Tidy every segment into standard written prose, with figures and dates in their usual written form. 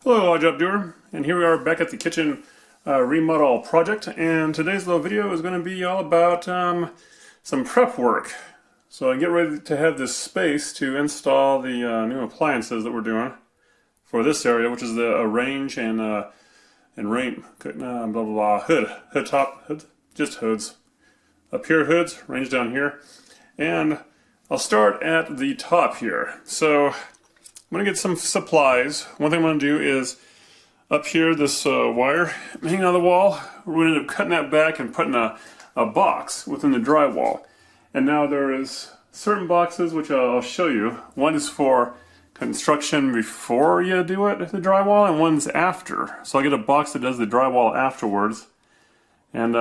Hello, Odd Job Doer, and here we are back at the kitchen remodel project, and today's little video is going to be all about some prep work. So I get ready to have this space to install the new appliances that we're doing for this area, which is the range and rain, blah blah blah, hood top, just hoods. Up here hoods, range down here, and I'll start at the top here. So I'm going to get some supplies. One thing I'm going to do is up here, this wire hanging on the wall, we're going to end up cutting that back and putting a box within the drywall. And now there is certain boxes which I'll show you. One is for construction before you do it, the drywall, and one's after. So I'll get a box that does the drywall afterwards and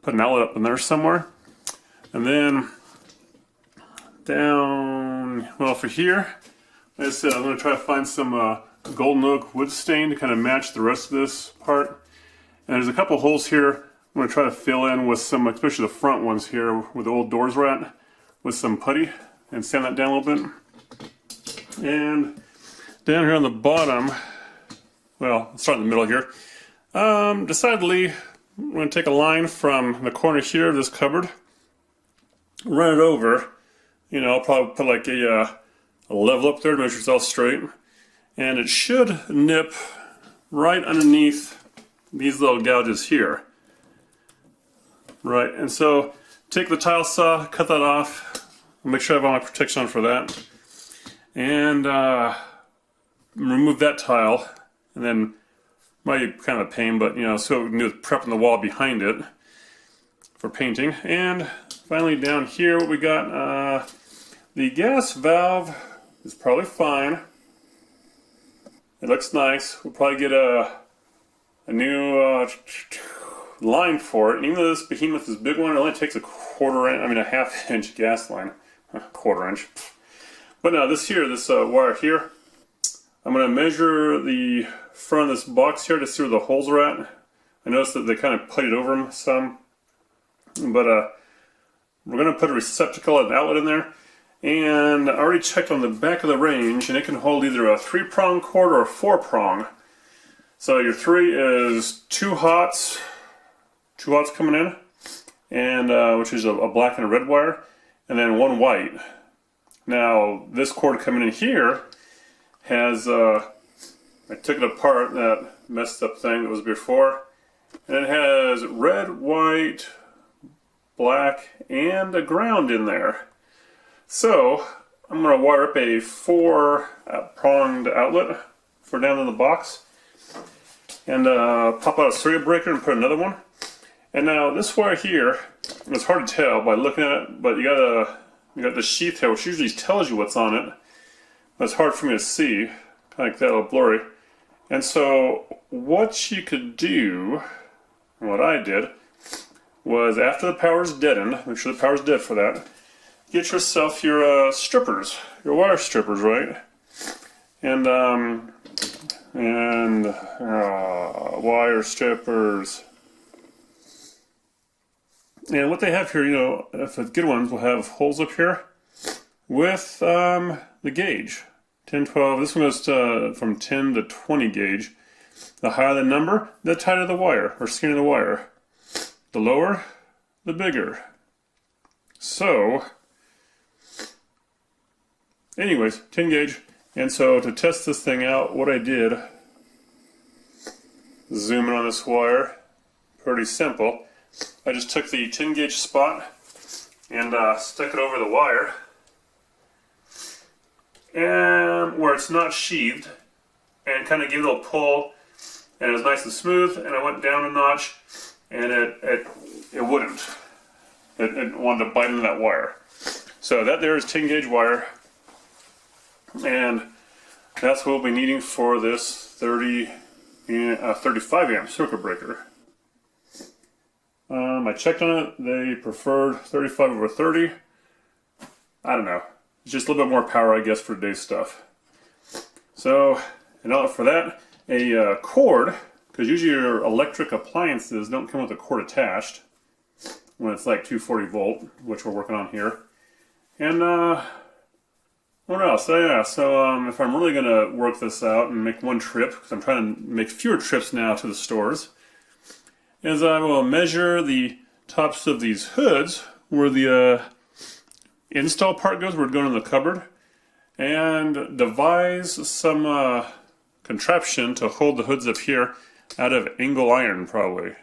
put an outlet up in there somewhere. And then down, well, for here, like I said, I'm going to try to find some golden oak wood stain to kind of match the rest of this part. And there's a couple holes here I'm going to try to fill in with some, especially the front ones here where the old doors were at, with some putty and sand that down a little bit. And down here on the bottom, well, let's start in the middle here. Decidedly, I'm going to take a line from the corner here of this cupboard, run it over. You know, I'll probably put like a level up there to make sure it's all straight, and it should nip right underneath these little gouges here. Right, and so take the tile saw, cut that off, make sure I have all my protection on for that, and remove that tile, and then might be kind of a pain, but you know, so we can do is prepping the wall behind it for painting. And finally down here, what we got, the gas valve is probably fine. It looks nice. We'll probably get a new line for it. And even though this behemoth is a big one, it only takes a half inch gas line. Quarter inch. But now this wire here, I'm going to measure the front of this box here to see where the holes are at. I noticed that they kind of putted over them some. But we're going to put a receptacle and outlet in there. And I already checked on the back of the range, and it can hold either a 3-prong cord or a 4-prong. So your 3 is 2 hots coming in, and which is a black and a red wire, and then 1 white. Now this cord coming in here has I took it apart, that messed up thing that was before, and it has red, white, black, and a ground in there. So I'm going to wire up a 4-pronged outlet for down in the box, and pop out a circuit breaker and put another one. And now this wire here, it's hard to tell by looking at it, but you got the sheath here, which usually tells you what's on it. But it's hard for me to see, kind of like that, a little blurry. And so what you could do, what I did, was after the power's deadened, make sure the power's dead for that, get yourself your strippers, your wire strippers, right? And wire strippers. And what they have here, you know, if the good ones will have holes up here with the gauge, 10, 12. This one goes from 10 to 20 gauge. The higher the number, the tighter the wire, or skinnier the wire. The lower, the bigger. So anyways, 10 gauge. And so to test this thing out, what I did, zoom in on this wire, pretty simple. I just took the 10 gauge spot and stuck it over the wire, and where it's not sheathed, and kind of gave it a little pull, and it was nice and smooth, and I went down a notch, and it wouldn't. It wanted to bite into that wire. So that there is 10 gauge wire. And that's what we'll be needing for this 35 amp circuit breaker. I checked on it. They preferred 35 over 30. I don't know. It's just a little bit more power, I guess, for today's stuff. So, and out for that, a cord, because usually your electric appliances don't come with a cord attached when it's like 240 volt, which we're working on here. And What else? Oh yeah, so if I'm really going to work this out and make one trip, because I'm trying to make fewer trips now to the stores, is I will measure the tops of these hoods where the install part goes, where it's going in the cupboard, and devise some contraption to hold the hoods up here out of angle iron, probably,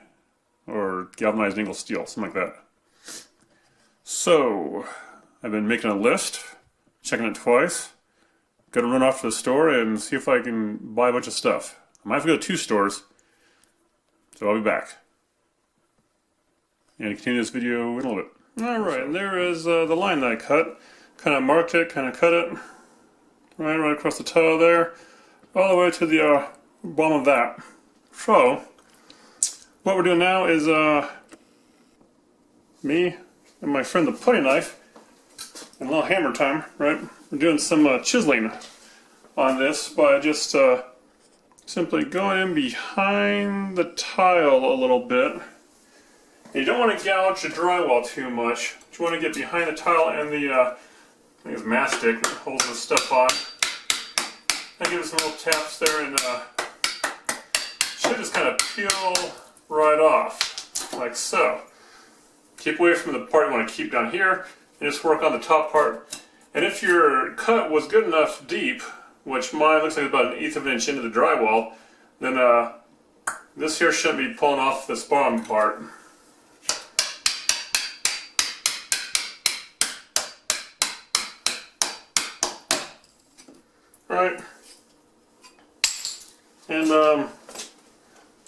or galvanized angle steel, something like that. So, I've been making a list, checking it twice. Gonna run off to the store and see if I can buy a bunch of stuff. I might have to go to 2 stores, so I'll be back. And continue this video in a little bit. Alright, and there is the line that I cut. Kind of marked it, kind of cut it. Right across the tile there. All the way to the bottom of that. So, what we're doing now is me and my friend the putty knife, and a little hammer time, right? We're doing some chiseling on this by just simply going in behind the tile a little bit. And you don't want to gouge the drywall too much. You want to get behind the tile and the I think it's mastic that holds this stuff on. And give it some little taps there, and should just kind of peel right off, like so. Keep away from the part you want to keep down here, and just work on the top part. And if your cut was good enough deep, which mine looks like about 1/8 of an inch into the drywall, then this here shouldn't be pulling off this bottom part. Alright. And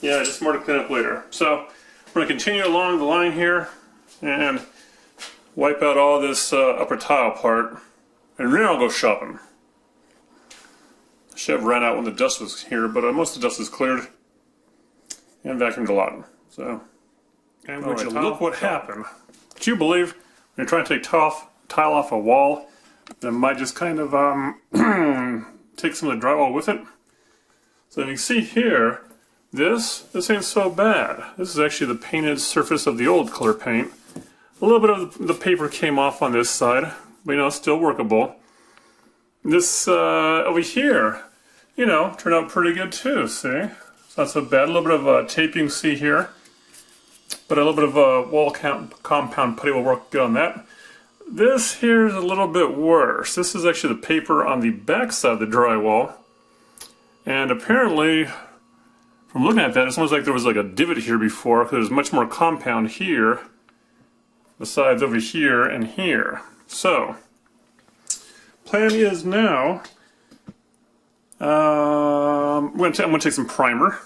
yeah, just more to clean up later. So we're going to continue along the line here and wipe out all this upper tile part, and then I'll go shopping. I should have ran out when the dust was here, but most of the dust is cleared and vacuumed a lot. So, and would you look what happened? Do you believe when you're trying to take tile off a wall, that might just kind of take some of the drywall with it? So you can see here, this ain't so bad. This is actually the painted surface of the old color paint. A little bit of the paper came off on this side, but you know, still workable. This over here, you know, turned out pretty good too, see? It's not so bad. A little bit of taping, see here. But a little bit of wall compound putty will work good on that. This here is a little bit worse. This is actually the paper on the back side of the drywall. And apparently, from looking at that, it sounds like there was like a divot here before, because there's much more compound here, besides over here and here. So, plan is now, I'm going to take some primer,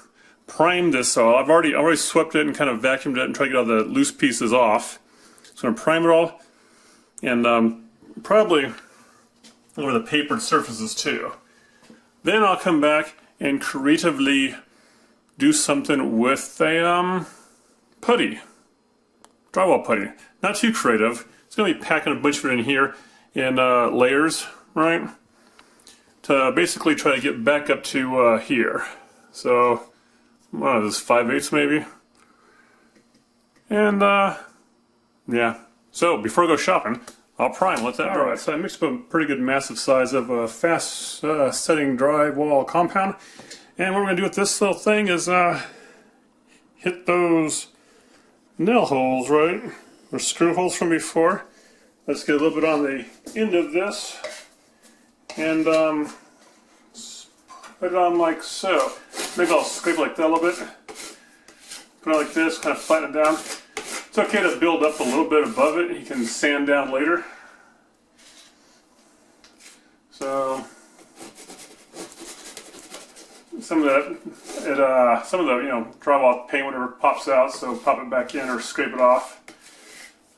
prime this all. I've already swept it and kind of vacuumed it and tried to get all the loose pieces off. So I'm going to prime it all, and probably over the papered surfaces too. Then I'll come back and creatively do something with a putty, drywall putty. Not too creative. It's going to be packing a bunch of it in here in layers, right? To basically try to get back up to here. So, what is this, 5/8 maybe? And yeah. So before I go shopping, I'll prime, let that dry. Alright, so I mixed up a pretty good massive size of fast setting drywall compound. And what we're going to do with this little thing is hit those nail holes, right? Or screw holes from before. Let's get a little bit on the end of this. And put it on like so. Maybe I'll scrape like that a little bit. Put it like this, kind of flatten it down. It's okay to build up a little bit above it. You can sand down later. So some of the drywall paint, whatever, pops out. So pop it back in or scrape it off.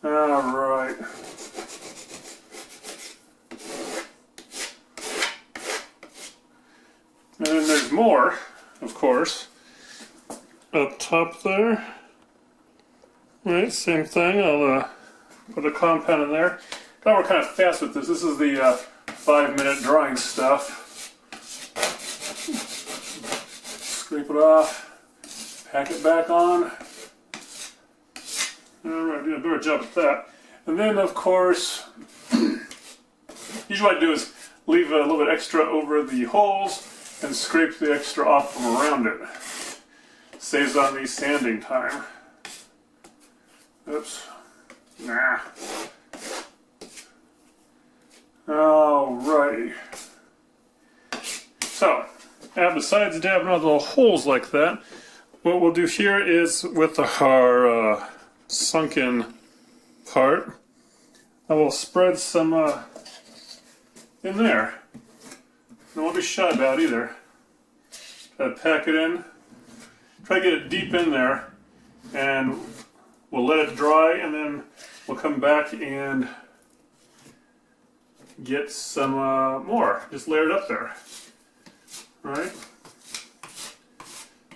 All right. And then there's more, of course, up top there. Right, same thing. I'll put a compound in there. Gotta work kind of fast with this. This is the 5-minute drying stuff. Scrape it off, pack it back on. Alright, do a better job with that. And then, of course, usually what I do is leave a little bit extra over the holes and scrape the extra off from around it. Saves on the sanding time. Oops. Nah. Alrighty. So, besides dabbing out little holes like that, what we'll do here is with our sunken part, I will spread some in there. Don't be shy about it either. Try to pack it in. Try to get it deep in there, and we'll let it dry, and then we'll come back and get some more. Just layer it up there. Alright?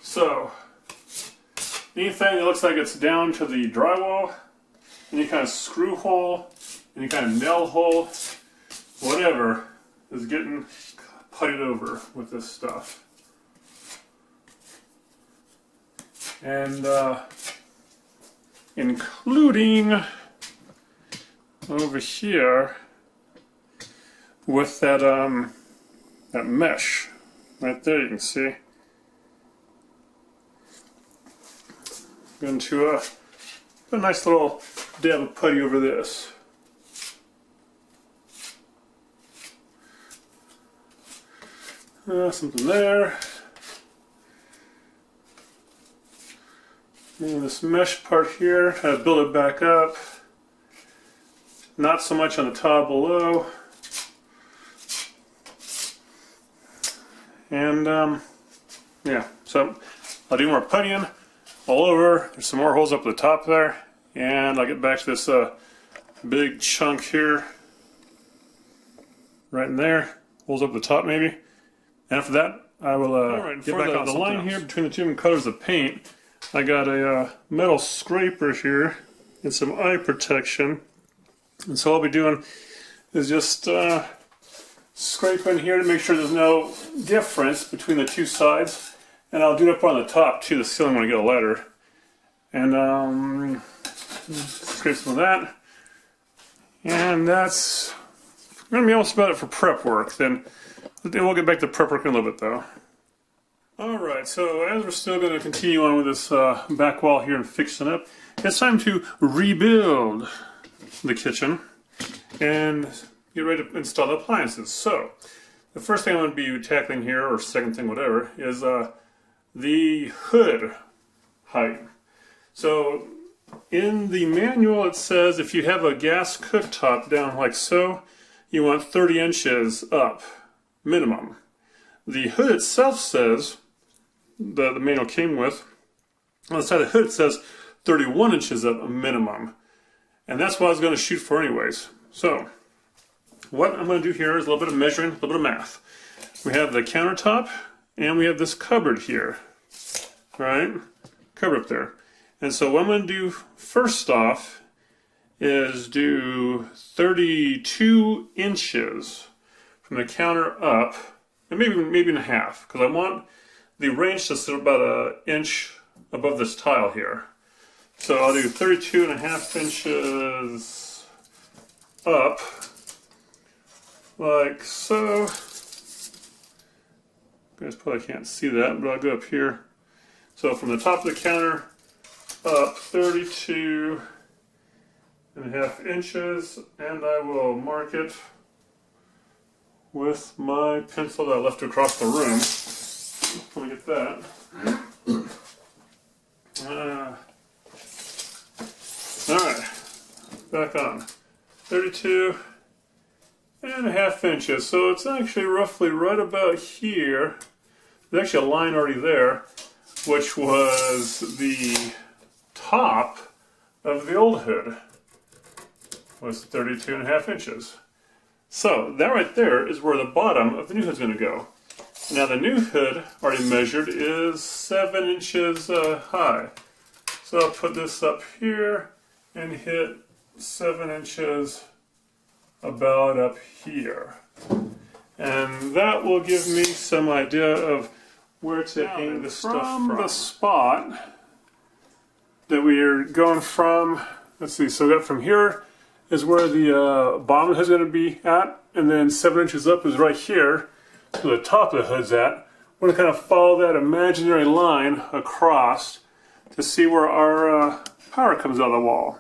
So, anything that looks like it's down to the drywall, any kind of screw hole, any kind of nail hole, whatever, is getting puttied over with this stuff. And including over here with that that mesh right there, you can see. Going to put a nice little dab of putty over this. Something there. And this mesh part here, try to build it back up. Not so much on the top below. And yeah, so I'll do more puttying all over. There's some more holes up at the top there. And I'll get back to this big chunk here. Right in there. Holes up at the top maybe. And after that, I will get back on the line else here between the two colors of paint. I got a metal scraper here and some eye protection. And so all I'll be doing is just scraping here to make sure there's no difference between the two sides. And I'll do it up on the top too, the ceiling when I get a ladder. And scrape some of that. And that's going to be almost about it for prep work. Then we'll get back to prep work in a little bit though. Alright, so as we're still going to continue on with this back wall here and fixing up, it's time to rebuild the kitchen and get ready to install the appliances. So, the first thing I'm going to be tackling here, or second thing, whatever, is the hood height. So, in the manual it says if you have a gas cooktop down like so, you want 30 inches up, minimum. The hood itself says, the manual came with, on the side of the hood it says 31 inches up, a minimum. And that's what I was going to shoot for anyways. So, what I'm going to do here is a little bit of measuring, a little bit of math. We have the countertop, and we have this cupboard here. Right? Cupboard up there. And so what I'm going to do first off is do 32 inches from the counter up, and maybe in half, because I want the range to sit about an inch above this tile here. So I'll do 32.5 inches up, like so. You guys probably can't see that, but I'll go up here. So from the top of the counter up 32.5 inches, and I will mark it with my pencil that I left across the room. Let me get that. Alright, back on. 32.5 inches, so it's actually roughly right about here. There's actually a line already there, which was the top of the old hood, was 32.5 inches. So that right there is where the bottom of the new hood's going to go. Now the new hood, already measured, is 7 inches high. So I'll put this up here and hit 7 inches about up here. And that will give me some idea of where to hang the stuff from. The spot that we are going from, let's see, so we got from here is where the bottom of the hood is going to be at, and then 7 inches up is right here, so the top of the hood's at. We're going to kind of follow that imaginary line across to see where our power comes out of the wall.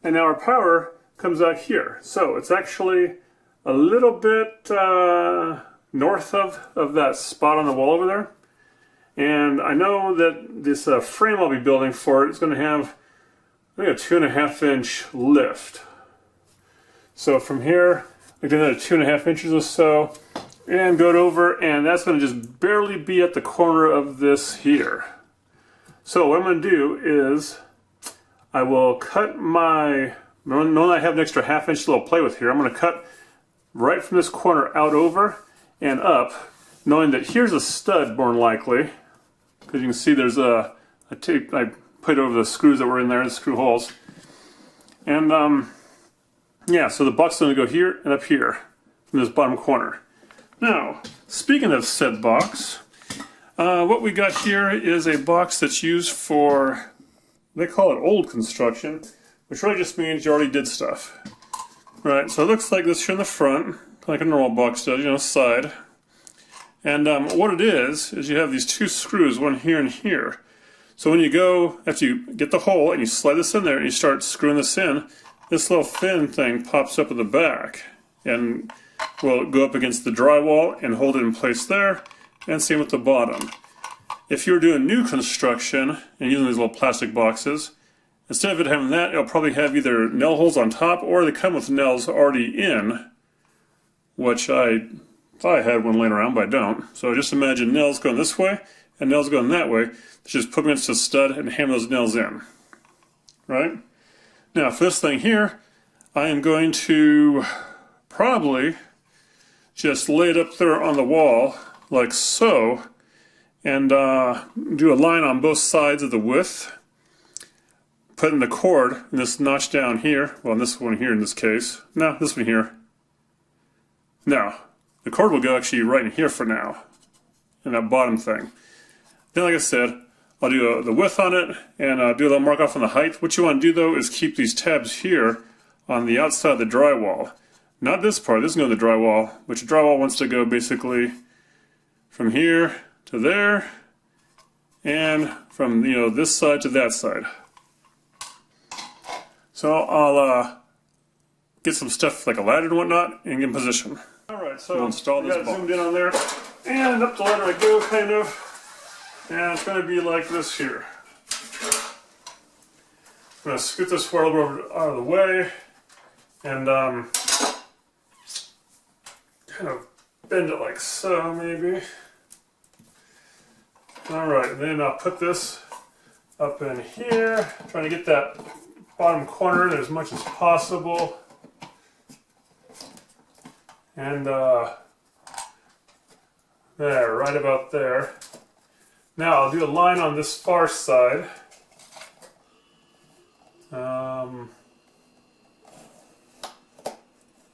And now our power comes out here. So it's actually a little bit north of that spot on the wall over there. And I know that this frame I'll be building for it is going to have, I think, a 2.5 inch lift. So from here, I do another 2.5 inches or so, and go it over, and that's going to just barely be at the corner of this here. So what I'm going to do is I will cut my, knowing I have an extra 1/2 inch little play with here, I'm going to cut right from this corner out over and up, knowing that here's a stud more than likely, because you can see there's a tape I put over the screws that were in there, the screw holes. And yeah, so the box is going to go here and up here from this bottom corner. Now, speaking of said box, what we got here is a box that's used for, they call it old construction, which really just means you already did stuff. Right, so it looks like this here in the front, like a normal box does, you know, side. And what it is you have these 2 screws, one here and here. So when you go, after you get the hole and you slide this in there and you start screwing this in, this little fin thing pops up at the back and will go up against the drywall and hold it in place there, and same with the bottom. If you were doing new construction and using these little plastic boxes, instead of it having that, it'll probably have either nail holes on top, or they come with nails already in, which I thought I had one laying around, but I don't. So just imagine nails going this way and nails going that way. Just put them into a stud and hammer those nails in. Right? Now for this thing here, I am going to probably just lay it up there on the wall like so, and do a line on both sides of the width, putting the cord in this notch down here, well, this one here in this case, no, this one here. No, the cord will go actually right in here for now, in that bottom thing. Then, like I said, I'll do the width on it and do a little mark off on the height. What you want to do though is keep these tabs here on the outside of the drywall. Not this part, this is going to the drywall, which the drywall wants to go basically from here to there, and from, you know, this side to that side. So I'll get some stuff like a ladder and whatnot and get in position. Alright, so we'll install this box. Zoomed in on there, and up the ladder I go, kind of. And it's going to be like this here. I'm going to scoot this wheel over out of the way, and kind of bend it like so, maybe. Alright, and then I'll put this up in here, trying to get that bottom corner as much as possible. And there, right about there. Now I'll do a line on this far side.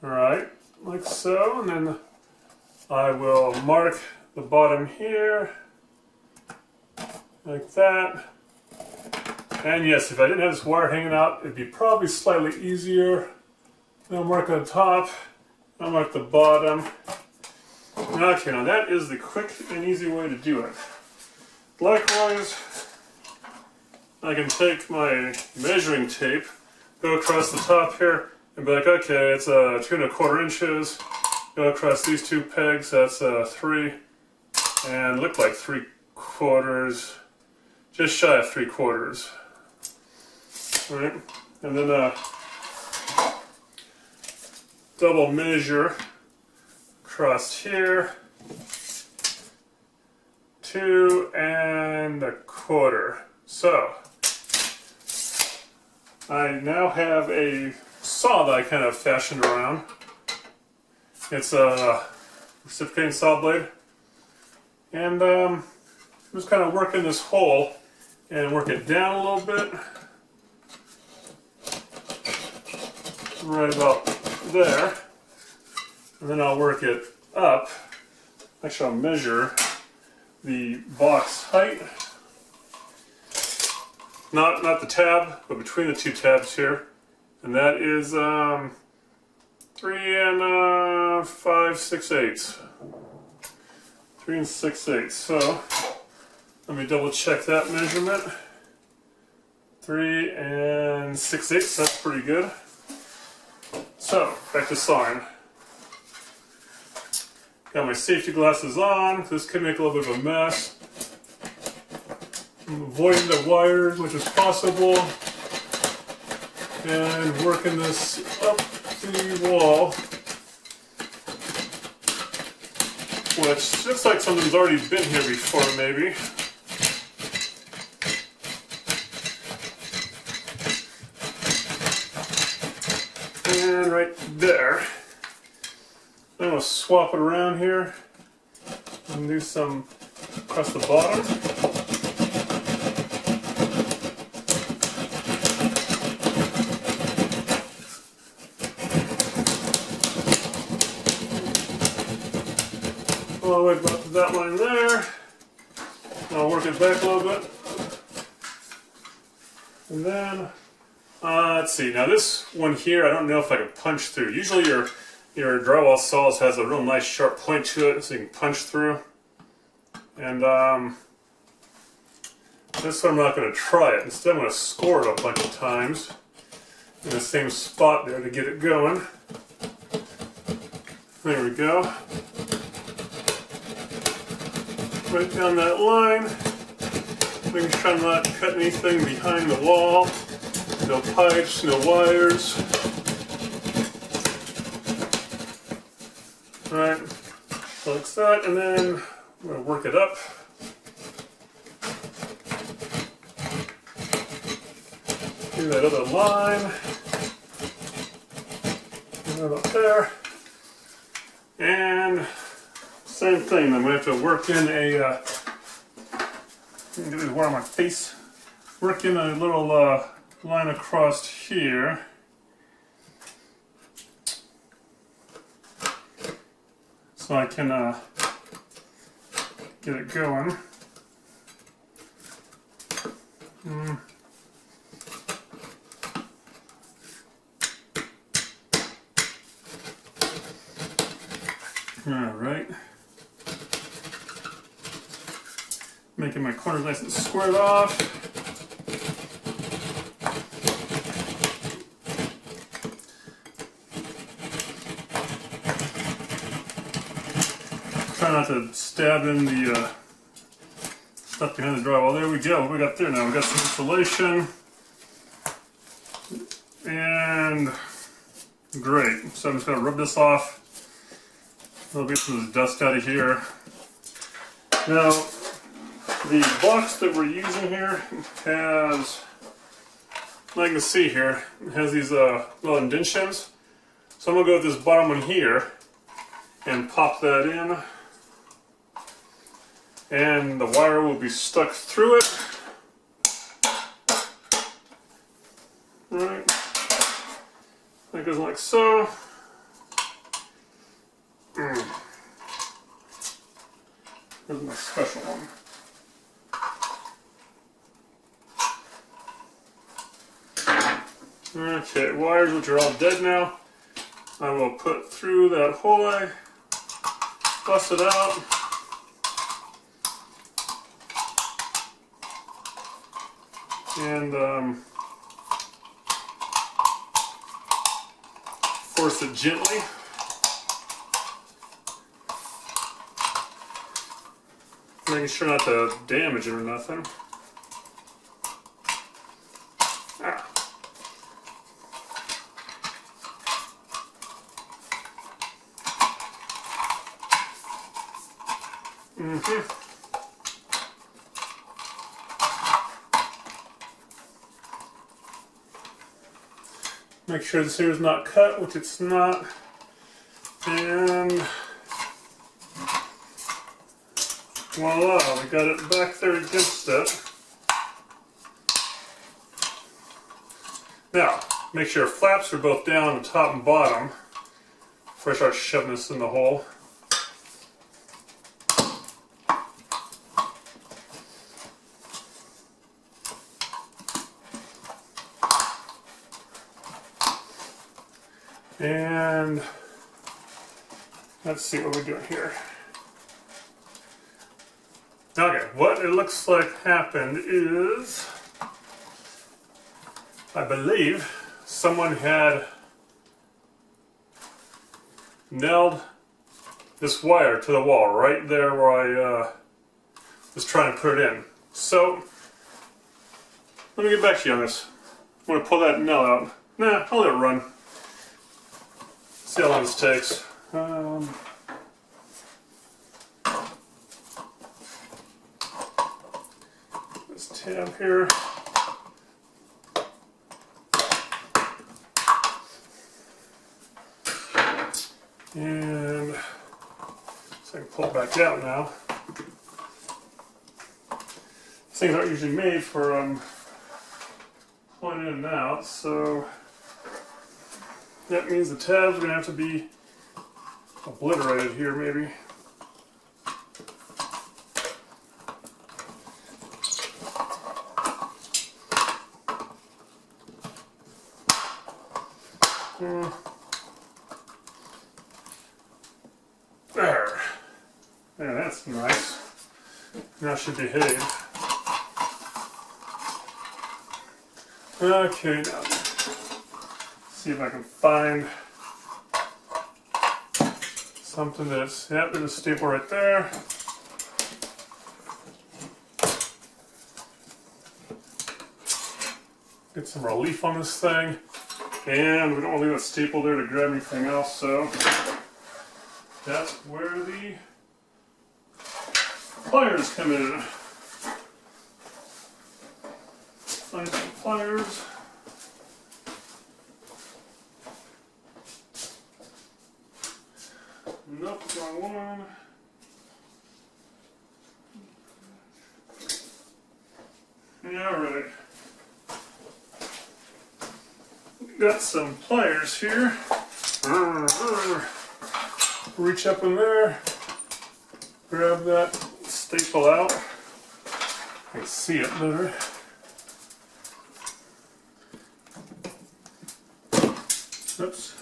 Alright, like so, and then I will mark the bottom here, like that. And yes, if I didn't have this wire hanging out, it'd be probably slightly easier. I'll mark on top, I'll mark the bottom. Okay, now that is the quick and easy way to do it. Likewise, I can take my measuring tape, go across the top here, and be like, okay, it's 2¼ inches. Go across these 2 pegs, that's 3, and look like 3/4, just shy of 3/4. Alright, and then double measure across here, 2¼ So I now have a saw that I kind of fashioned around. It's a reciprocating saw blade, and I'm just kind of working this hole and work it down a little bit, right about there, and then I'll work it up. Actually, I'll measure the box height, not the tab, but between the 2 tabs here, and that is 3 and 5/6/8. 3 and 6/8. So let me double check that measurement. 3 and 6/8. That's pretty good. So back to sawing. Got my safety glasses on. This could make a little bit of a mess. I'm avoiding the wires, which is possible, and working this up the wall, which looks like something's already been here before, maybe. And right there. I'm going to swap it around here and do some across the bottom. All the way back to that line there. I'll work it back a little bit. And then, let's see. Now this one here, I don't know if I can punch through. Usually your drywall saws has a real nice sharp point to it, so you can punch through. And this one I'm not going to try it. Instead, I'm going to score it a bunch of times in the same spot there to get it going. There we go. Right down that line. Making sure I'm not cutting anything behind the wall. No pipes, no wires. Alright, so like that, and then I'm going to work it up. Do that other line. Right up there. And same thing, I'm going to have to work in a, get this water on my face. Work in a little line across here. So I can get it going. Alright. Making my corners nice and squared off. Try not to stab in the stuff behind the drywall. There we go. What we got there now? We got some insulation. And great. So I'm just going to rub this off. I'll get some of the dust out of here. Now, the box that we're using here has, like you can see here, it has these little indentions. So I'm going to go with this bottom one here and pop that in. And the wire will be stuck through it. Right. That goes like so. Here's my special one. Okay, wires which are all dead now. I will put through that hole, bust it out. And force it gently. Making sure not to damage it or nothing. Ah. Make sure this here is not cut, which it's not. And voila, we got it back there against it. Now, make sure flaps are both down the top and bottom before I start shoving this in the hole. And let's see what we're doing here. Okay, what it looks like happened is, I believe someone had nailed this wire to the wall right there where I was trying to put it in. So, let me get back to you on this. I'm going to pull that nail out. Nah, I'll let it run. See how long this takes. This tab here. And so I can pull it back out now. These things aren't usually made for pulling in and out, so that means the tabs are going to have to be obliterated here, maybe. There. Yeah, that's nice. Now it should be hitting. Okay, now see if I can find something that's, yep, there's a staple right there. Get some relief on this thing. And we don't want to leave a staple there to grab anything else, so that's where the pliers come in. Find some pliers. Nope, wrong one. Yeah, alright. Got some pliers here. Reach up in there, grab that staple out. I can see it better. Oops.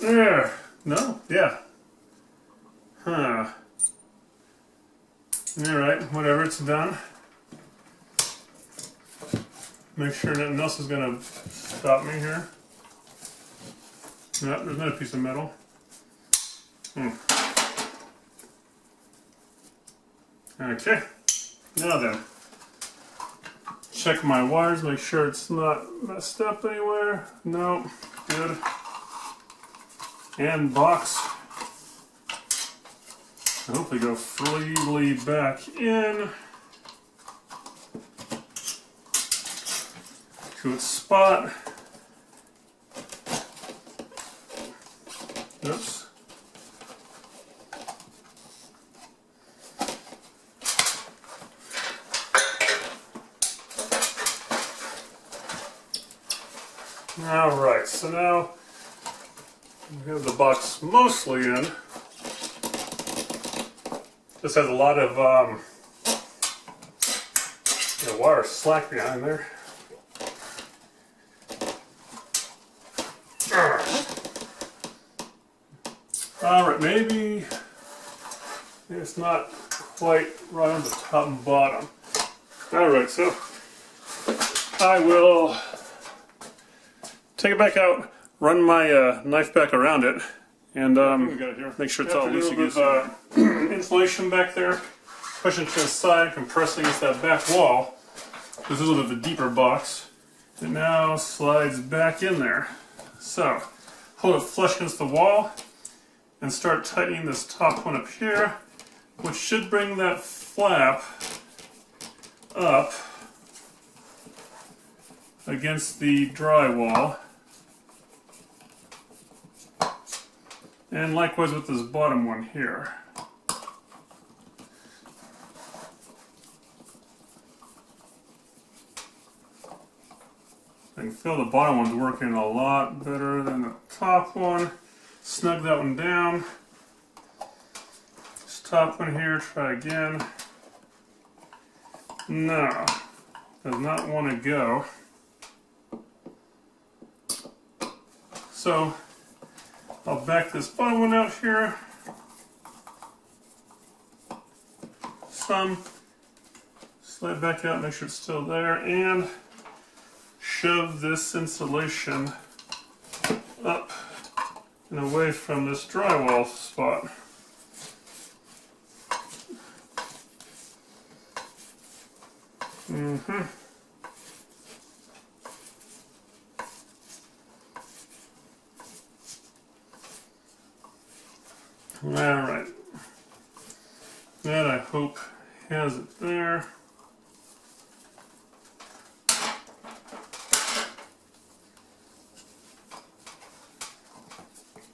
There. No? Yeah. Huh. Alright, whatever, it's done. Make sure nothing else is going to stop me here. No, there's another piece of metal. Okay. Now then. Check my wires, make sure it's not messed up anywhere. No, good. And box. And hopefully go freely back in to its spot. Oops. Alright, so now we have the box mostly in. This has a lot of wire slack behind there. Alright, maybe it's not quite right on the top and bottom. Alright, so I will take it back out, run my knife back around it, and make sure it's all loosey-goosey. Insulation back there, pushing to the side, compressing against that back wall. This is a little bit of a deeper box. It now slides back in there. So, hold it flush against the wall, and start tightening this top one up here, which should bring that flap up against the drywall. And likewise with this bottom one here. I can feel the bottom one's working a lot better than the top one. Snug that one down. This top one here, try again. No, does not want to go. So I'll back this bottom one out here. Some. Slide back out, make sure it's still there, and shove this insulation up and away from this drywall spot. Alright. That I hope has it there.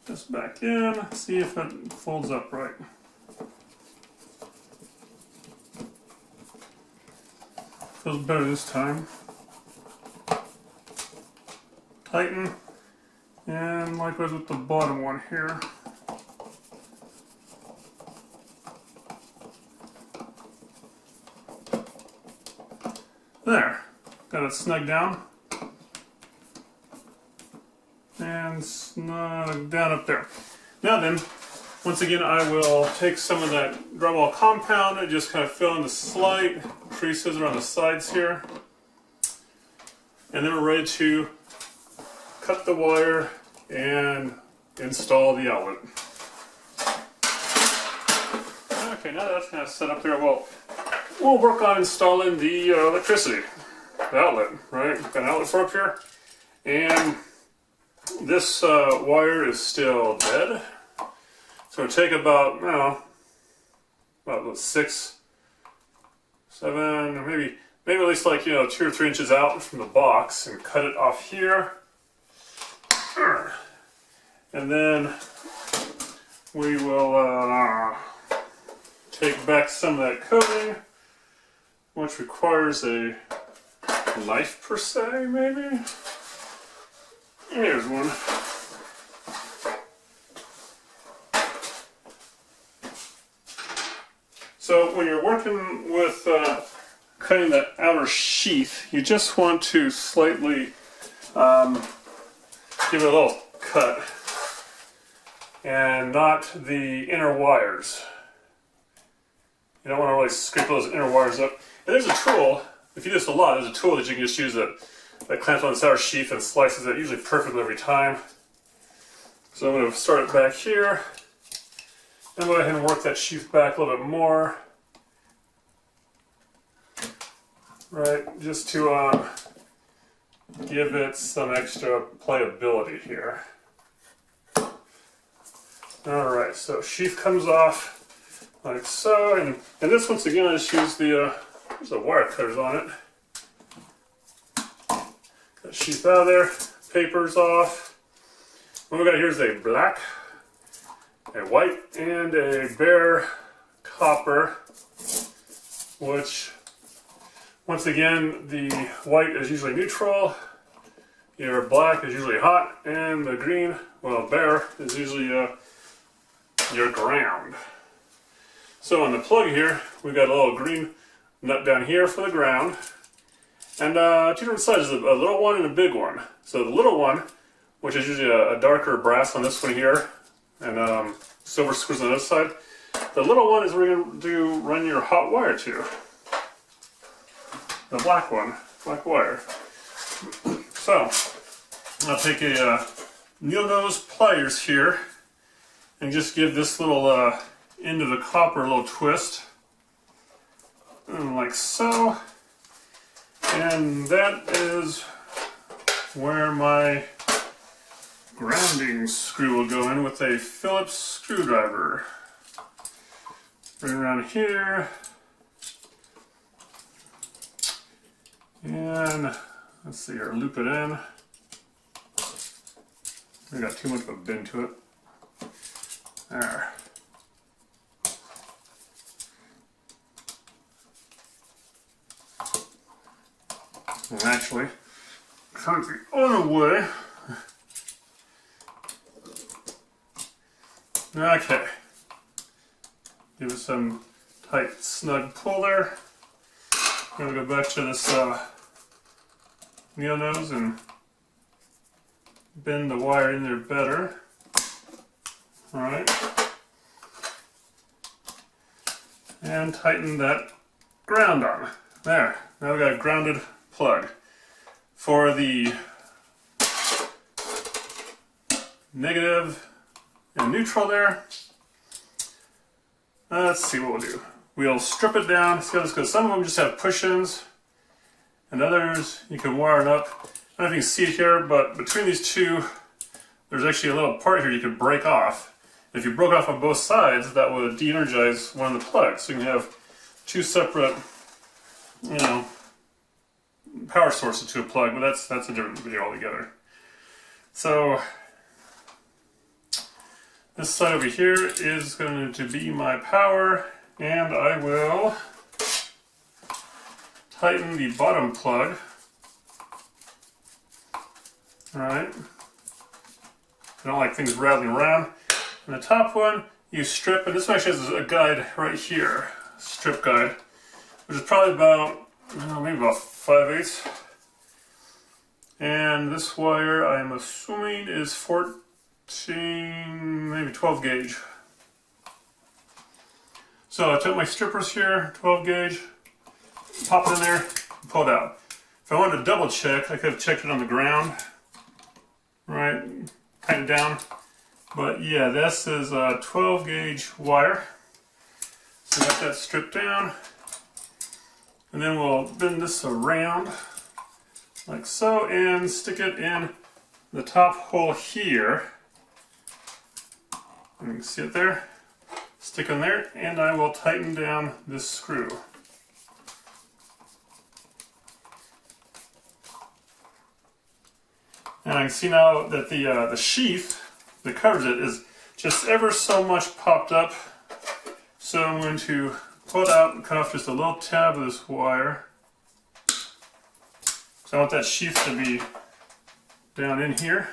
This back in, see if it folds up right. Feels better this time. Tighten, and likewise with the bottom one here. There, got it snug down. And snug down up there. Now then, once again I will take some of that drywall compound and just kind of fill in the slight creases around the sides here. And then we're ready to cut the wire and install the outlet. Okay, now that that's kind of set up there, we'll work on installing the electricity, the outlet, right? Got an outlet for up here. And this wire is still dead. It's going to take about, about 6, 7, or maybe at least like, 2 or 3 inches out from the box and cut it off here. And then we will take back some of that coating, which requires a knife per se, maybe. Here's one. So when you're working with cutting the outer sheath, you just want to slightly give it a little cut and not the inner wires. You don't want to really scrape those inner wires up. And there's a tool, if you do this a lot, there's a tool that you can just use that clamps on this outer sheath and slices it usually perfectly every time. So I'm going to start it back here and go ahead and work that sheath back a little bit more. Right, just to give it some extra playability here. Alright, so sheath comes off like so, and this once again I just use there's the wire cutters on it. Got sheath out of there, paper's off. What we got here is a black, a white, and a bare copper, which once again the white is usually neutral, your black is usually hot, and the green, well, bare, is usually your ground. So on the plug here, we've got a little green nut down here for the ground, and 2 different sizes, a little one and a big one. So the little one, which is usually a darker brass on this one here, and silver screws on this side. The little one is where you're going to run your hot wire to. The black one, black wire. So I'll take a needle nose pliers here and just give this little end of the copper a little twist, and like so. And that is where my grounding screw will go in with a Phillips screwdriver. Right around here. And let's see here, loop it in. I got too much of a bend to it. There. And actually, kind of the other way. Okay. Give it some tight, snug pull there. I'm going to go back to this needle nose and bend the wire in there better. Alright. And tighten that ground on. There. Now we've got a grounded plug. For the negative and neutral there, let's see what we'll do. We'll strip it down. See how this goes. Some of them just have push-ins, and others you can wire it up. I don't know if you can see it here, but between these two, there's actually a little part here you could break off. If you broke off on both sides, that would de-energize one of the plugs. So you can have two separate, you know, power sources to a plug, but that's a different video altogether. So this side over here is going to be my power, and I will tighten the bottom plug. Alright. I don't like things rattling around. And the top one, you strip, and this one actually has a guide right here, strip guide, which is probably about, maybe about 5/8. And this wire, I'm assuming, is 14, maybe 12 gauge. So I took my strippers here, 12 gauge, pop it in there, pull it out. If I wanted to double check, I could have checked it on the ground, right, kind of down. But yeah, this is a 12 gauge wire. So got that stripped down. And then we'll bend this around like so and stick it in the top hole here. You can see it there. Stick in there, and I will tighten down this screw. And I can see now that the sheath that covers it is just ever so much popped up. So I'm going to pull it out and cut off just a little tab of this wire. So I want that sheath to be down in here.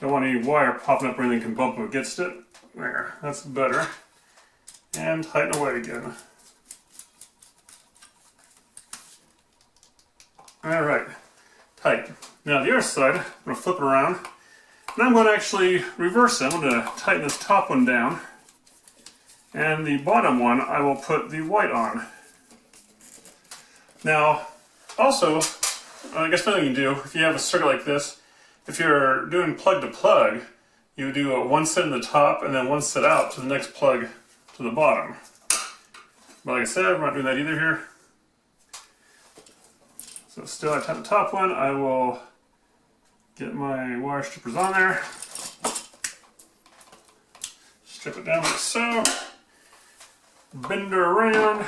Don't want any wire popping up or anything can bump up against it. There, that's better. And tighten away again. Alright, tight. Now the other side, I'm going to flip it around. And I'm going to actually reverse it. I'm going to tighten this top one down. And the bottom one, I will put the white on. Now, also, I guess another thing you can do, if you have a circuit like this, if you're doing plug to plug, you do one set in the top and then one set out to the next plug to the bottom. But like I said, we're not doing that either here. So still I tighten the top one, I will get my wire strippers on there. Strip it down like so. Bend her around.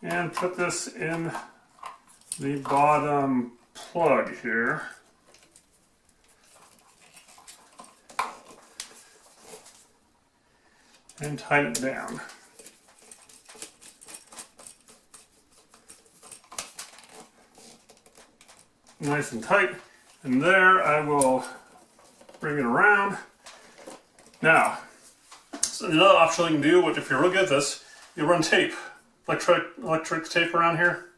And put this in the bottom plug here. And tighten it down. Nice and tight. And there I will bring it around. Now, so another option you can do, which if you're real good at this, you run tape. Electric tape around here.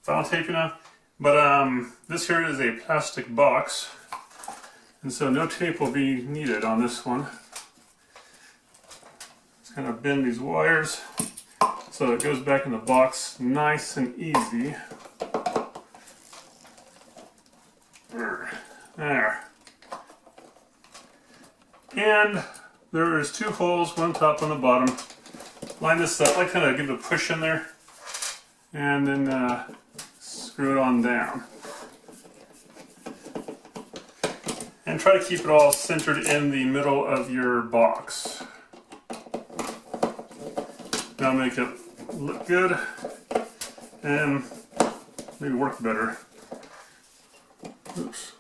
Vinyl tape, you know. But this here is a plastic box. And so no tape will be needed on this one. Just kind of bend these wires so it goes back in the box nice and easy. There. And there is two holes, one top, one on the bottom. Line this up, I kind of give it a push in there, and then screw it on down. And try to keep it all centered in the middle of your box. That'll make it look good and maybe work better. Oops.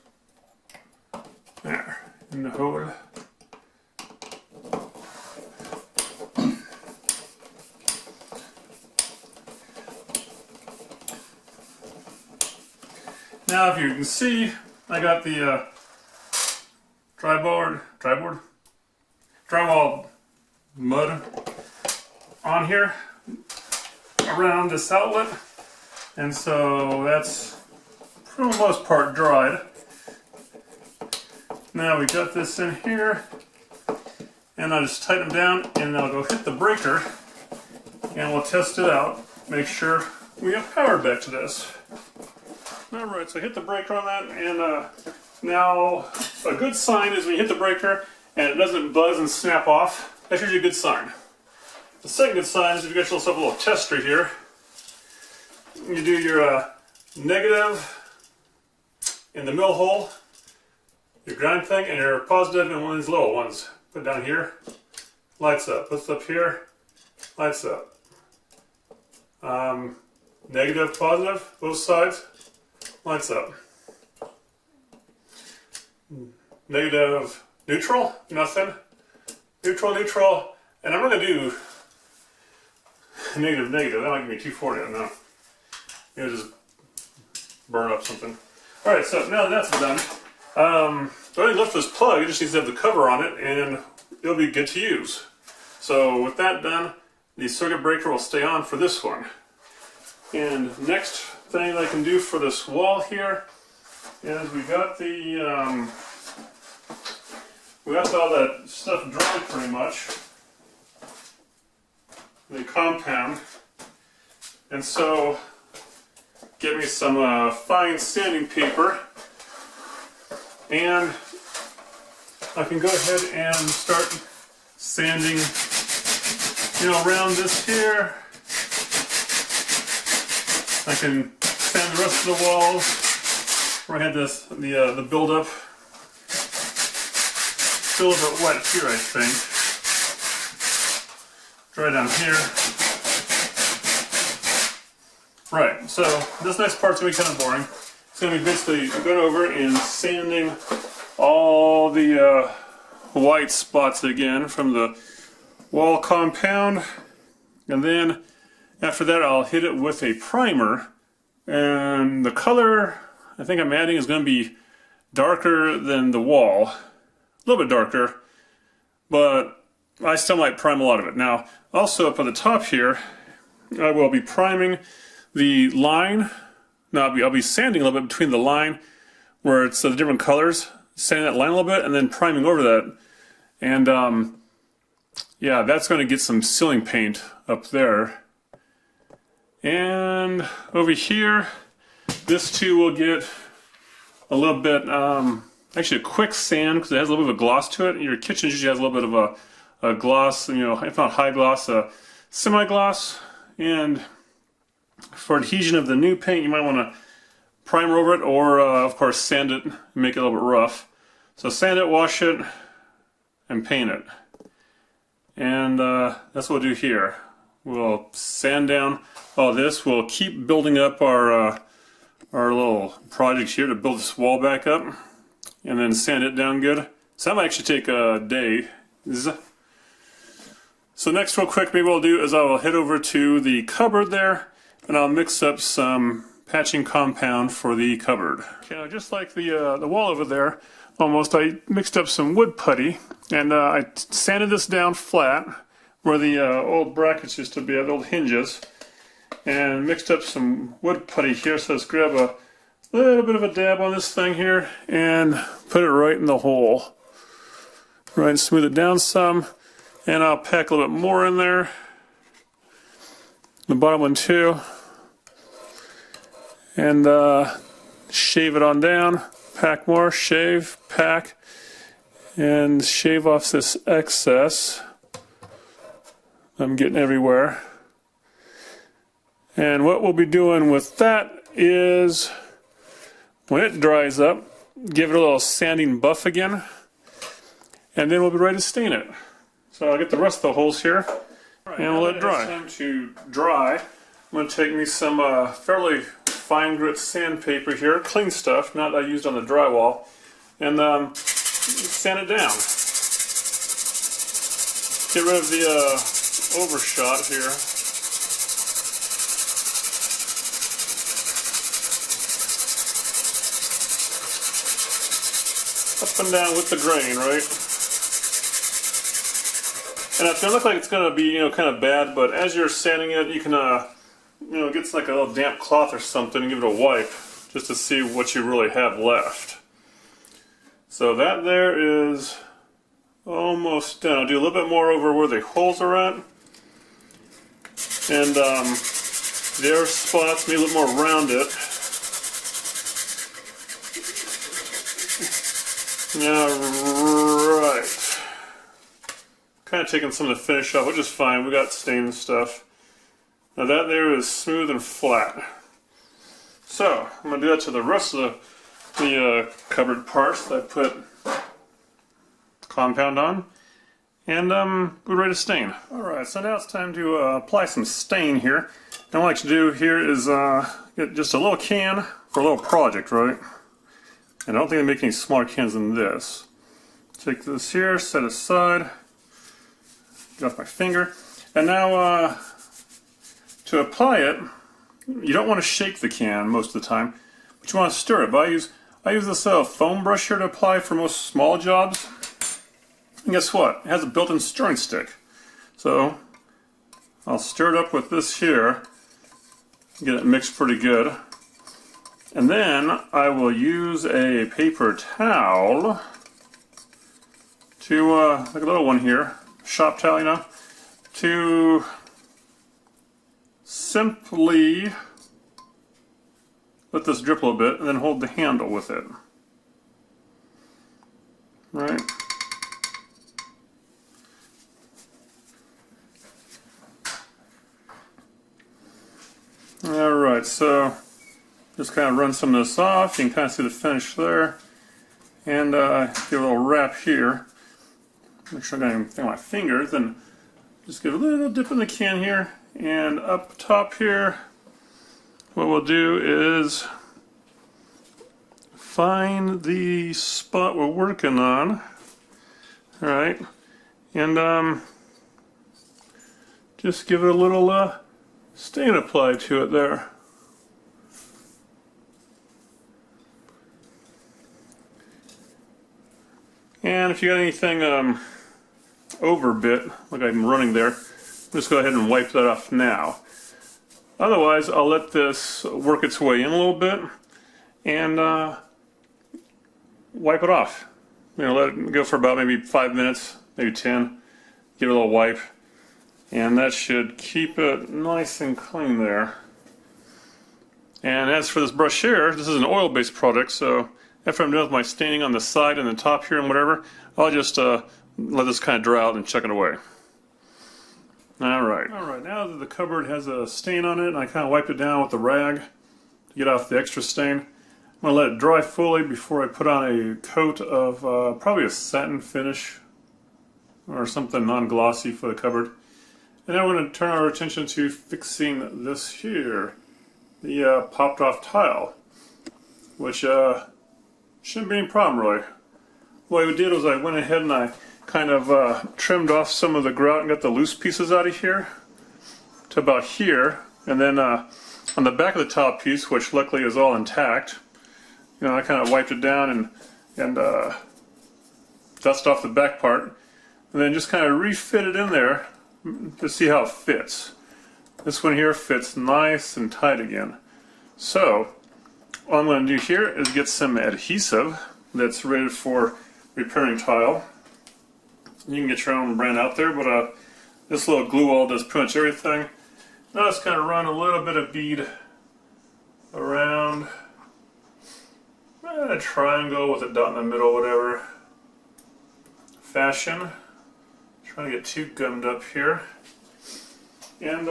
There, in the hole. Now, if you can see, I got the drywall mud on here around this outlet, and so that's for the most part dried. Now we got this in here, and I'll just tighten them down, and I'll go hit the breaker, and we'll test it out. Make sure we have power back to this. Alright, so hit the breaker on that, and now a good sign is when you hit the breaker and it doesn't buzz and snap off. That's usually a good sign. The second good sign is if you got yourself a little tester here. You do your negative in the middle hole, your ground thing, and your positive in one of these little ones. Put it down here, lights up. Puts it up here, lights up. Negative, positive, both sides, lights up. Negative, neutral, nothing. Neutral, neutral, and I'm going to do negative, negative. That might give me 240, I don't know. Maybe just burn up something. Alright, so now that that's done, the only left this plug, it just needs to have the cover on it, and it'll be good to use. So with that done, the circuit breaker will stay on for this one. And next thing I can do for this wall here is we got all that stuff dried pretty much, the compound, and so get me some fine sanding paper, and I can go ahead and start sanding, around this here. I can sand the rest of the walls where I had the buildup. Still a little bit wet here, I think. Dry down here. Right, so this next part's going to be kind of boring. It's going to be basically going over and sanding all the white spots again from the wall compound. And then after that I'll hit it with a primer. And the color I think I'm adding is going to be darker than the wall. A little bit darker, but I still might prime a lot of it. Now, also up at the top here, I will be priming the line. Now, I'll be sanding a little bit between the line where it's the different colors, sanding that line a little bit, and then priming over that. And yeah, that's going to get some ceiling paint up there. And over here, this too will get a little bit, actually a quick sand because it has a little bit of a gloss to it. Your kitchen usually has a little bit of a gloss, if not high gloss, semi-gloss. And for adhesion of the new paint, you might want to primer over it, or of course sand it and make it a little bit rough. So sand it, wash it, and paint it. And that's what we'll do here. We'll sand down all this. We'll keep building up our little project here to build this wall back up, and then sand it down good. So that might actually take a day. So next, real quick, maybe what I'll do is I will head over to the cupboard there, and I'll mix up some patching compound for the cupboard. Okay, now just like the wall over there, almost, I mixed up some wood putty, and I sanded this down flat where the old brackets used to be, the old hinges, and mixed up some wood putty here. So let's grab a little bit of a dab on this thing here and put it right in the hole. Right, and smooth it down some, and I'll pack a little bit more in there. The bottom one too. And shave it on down, pack more, shave, pack, and shave off this excess I'm getting everywhere. And what we'll be doing with that is, when it dries up, give it a little sanding buff again, and then we'll be ready to stain it. So I'll get the rest of the holes here, and we'll let it dry. It's time to dry. I'm going to take me some fairly fine grit sandpaper here, clean stuff, not I used on the drywall, and sand it down. Get rid of the overshot here. Up and down with the grain, right? And it's going to look like it's going to be, kind of bad, but as you're sanding it, you can, get like a little damp cloth or something and give it a wipe just to see what you really have left. So that there is almost done. I'll do a little bit more over where the holes are at. And the air spots, maybe a little more around it. Alright. Kind of taking some of the finish off, which is fine. We got stain and stuff. Now that there is smooth and flat. So, I'm going to do that to the rest of the cupboard parts that I put compound on. And we're ready to stain. Alright, so now it's time to apply some stain here. And what I like to do here is get just a little can for a little project, right? And I don't think they make any smaller cans than this. Take this here, set it aside, get off my finger. And now to apply it, you don't want to shake the can most of the time, but you want to stir it. But I use this foam brush here to apply for most small jobs. And guess what? It has a built-in stirring stick. So I'll stir it up with this here, get it mixed pretty good. And then I will use a paper towel to, like a little one here, shop towel, you know, to simply let this drip a little bit and then hold the handle with it. Right? Alright, so just kind of run some of this off. You can kind of see the finish there. And give a little wrap here. Make sure I got anything on my fingers. And just give a little dip in the can here. And up top here, what we'll do is find the spot we're working on. Alright. And just give it a little stain applied to it there. And if you got anything overbit, like I'm running there, just go ahead and wipe that off now. Otherwise, I'll let this work its way in a little bit and wipe it off. You know, let it go for about maybe 5 minutes, maybe 10. Give it a little wipe. And that should keep it nice and clean there. And as for this brush here, this is an oil-based product, so after I'm done with my staining on the side and the top here and whatever, I'll just let this kind of dry out and chuck it away. Alright, now that the cupboard has a stain on it, and I kind of wiped it down with a rag to get off the extra stain, I'm going to let it dry fully before I put on a coat of probably a satin finish or something non-glossy for the cupboard. And now we're going to turn our attention to fixing this here, the popped off tile, which shouldn't be any problem really. What I did was I went ahead and I kind of trimmed off some of the grout and got the loose pieces out of here to about here, and then on the back of the tile piece, which luckily is all intact, you know, I kind of wiped it down and dust off the back part, and then just kind of refit it in there to see how it fits. This one here fits nice and tight again. So all I'm going to do here is get some adhesive that's rated for repairing tile. You can get your own brand out there, but this little glue all does pretty much everything. Now just kind of run a little bit of bead around a triangle with a dot in the middle, whatever fashion. Trying to get too gummed up here. And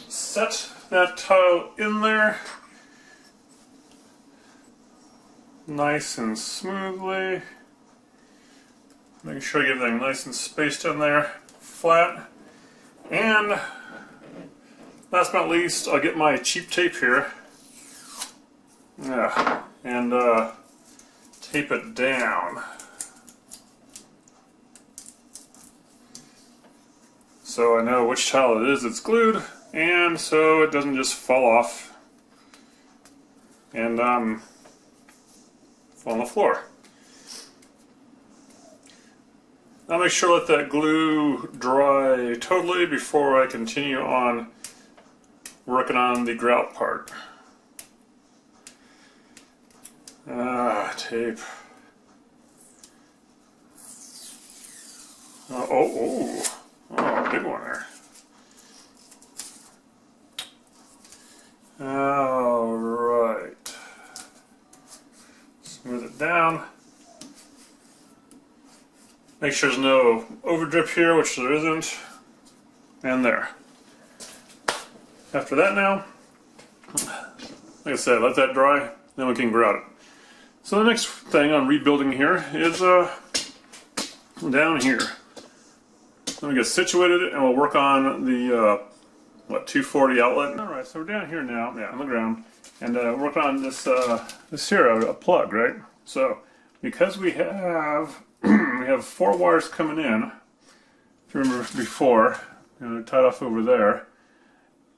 set that tile in there nice and smoothly. Making sure I get everything nice and spaced in there, flat. And last but not least, I'll get my cheap tape here. Yeah, and tape it down. So I know which tile it is that's glued, and so it doesn't just fall off and fall on the floor. I'll make sure to let that glue dry totally before I continue on working on the grout part. Tape. Oh, big one there. Alright. Smooth it down. Make sure there's no overdrip here, which there isn't. And there. After that now, like I said, let that dry, then we can grout it. So the next thing on rebuilding here is down here. Let me get situated and we'll work on the 240 outlet. Alright, so we're down here now, on the ground, and work on this here, a plug, right? So because we have we have 4 wires coming in, if you remember before, tied off over there.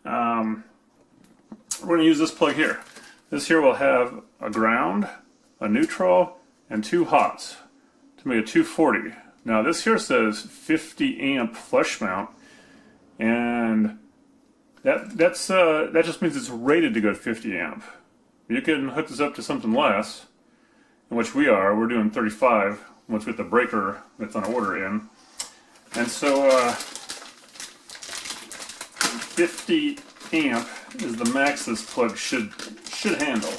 We're going to use this plug here. This here will have a ground, a neutral, and 2 hots to make a 240. Now this here says 50 amp flush mount, and that just means it's rated to go to 50 amp. You can hook this up to something less, in which we are. We're doing 35 once we get the breaker that's on order in. And so 50 amp is the max this plug should handle.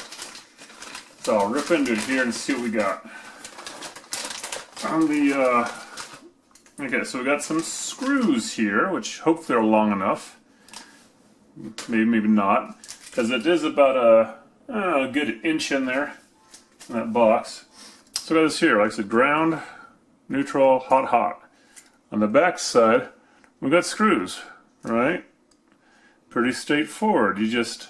So I'll rip into it here and see what we got. On the okay, so we got some screws here, which hopefully are long enough. Maybe not, because it is about a good inch in there in that box. So we got this here, like I said, ground, neutral, hot. On the back side, we've got screws, right? Pretty straightforward. You just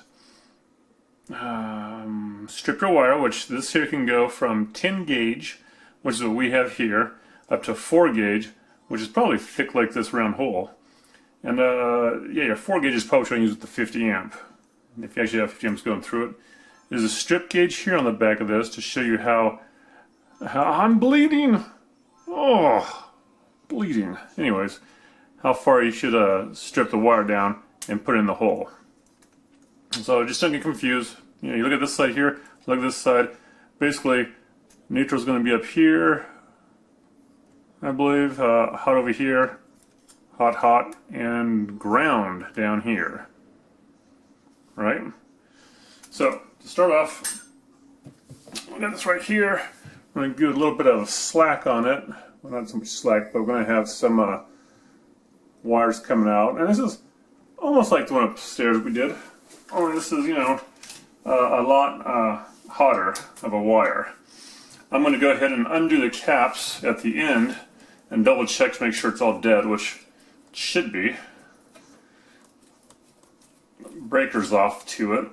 strip your wire, which this here can go from 10 gauge, which is what we have here, up to 4 gauge, which is probably thick like this round hole. And yeah, your 4 gauge is probably trying to use with the 50 amp. If you actually have 50 amps going through it. There's a strip gauge here on the back of this to show you how I'm bleeding. Oh, bleeding. Anyways, how far you should strip the wire down and put it in the hole. So just don't get confused. You look at this side here, look at this side. Basically, neutral is going to be up here, I believe. Hot over here, hot, and ground down here. Right? So, to start off, we got this right here. We're going to give a little bit of slack on it. Well, not so much slack, but we're going to have some wires coming out. And this is almost like the one upstairs we did. Only this is, a lot hotter of a wire. I'm going to go ahead and undo the caps at the end and double check to make sure it's all dead, which it should be. Breaker's off to it.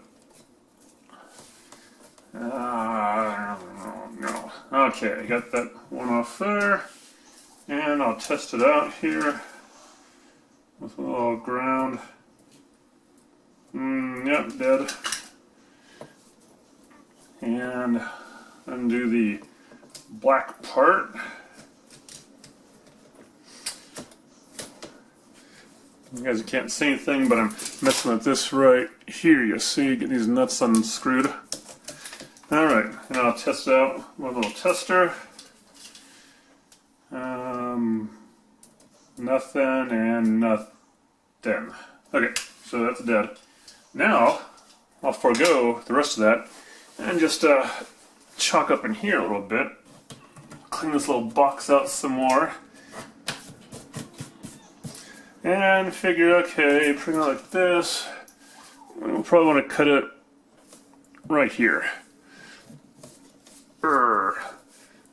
No. Okay, got that one off there. And I'll test it out here with a little ground. Yep, dead. And undo the black part. You guys can't see anything, but I'm messing with this right here. You see, get these nuts unscrewed. Alright, and I'll test it out with a little tester. Nothing and nothing. Okay, so that's dead. Now, I'll forego the rest of that and just chalk up in here a little bit. Clean this little box out some more. And figure, okay, put it like this. We'll probably want to cut it right here.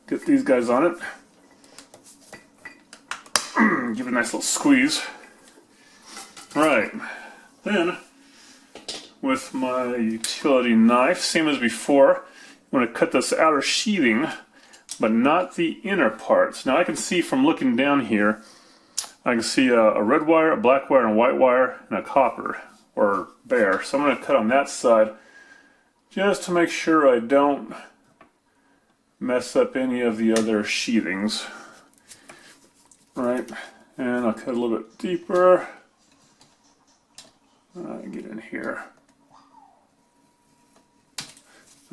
Get these guys on it. Give it a nice little squeeze. Right. Then, with my utility knife, same as before, I'm going to cut this outer sheathing, but not the inner parts. Now I can see from looking down here, I can see a red wire, a black wire, and a white wire, and a copper, or bare. So I'm going to cut on that side, just to make sure I don't mess up any of the other sheathings. Right, and I'll cut a little bit deeper. Get in here.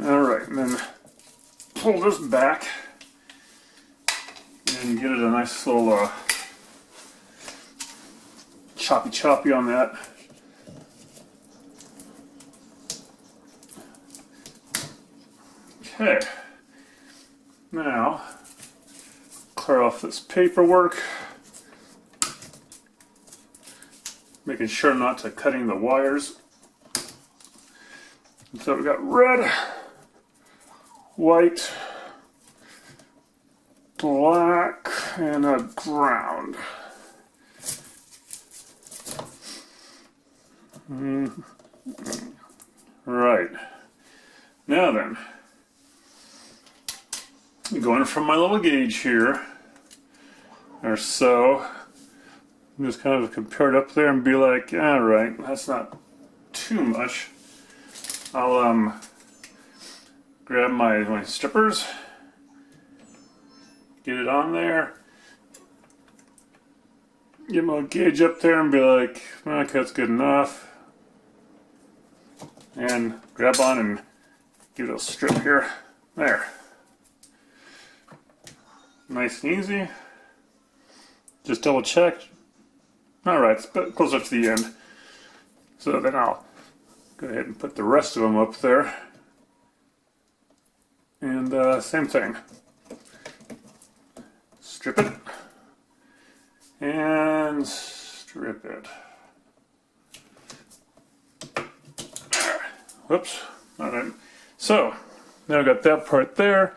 Alright, and then pull this back and get it a nice little choppy on that. Okay, now clear off this paperwork, making sure not to cutting the wires. So we've got red, white, black, and a ground. Right. Now then, going from my little gauge here, or so, just kind of compare it up there and be like, all right, that's not too much. I'll grab my strippers, get it on there, get my gauge up there and be like, okay, that's good enough. And grab on and give it a strip here. There. Nice and easy. Just double check. Alright, it's a bit closer to the end. So then I'll go ahead and put the rest of them up there. And same thing. Strip it. And strip it. Whoops. Alright. So, now I've got that part there.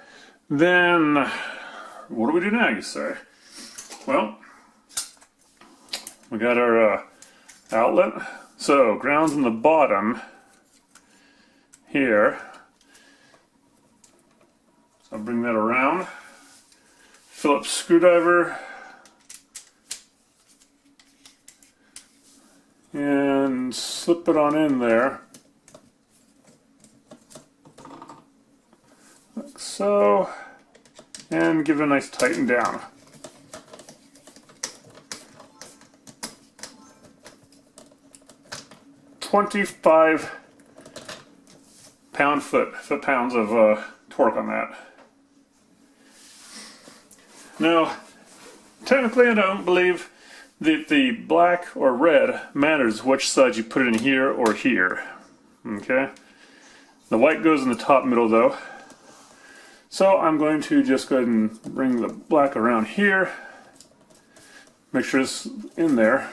Then, what do we do now, you say? Well, we got our outlet. So, ground's in the bottom here. So I'll bring that around. Phillips screwdriver. And slip it on in there. Like so. And give it a nice tighten down. .25 foot-pounds of torque on that. Now, technically I don't believe that the black or red matters which side you put it in here or here. Okay? The white goes in the top middle though. So I'm going to just go ahead and bring the black around here. Make sure it's in there.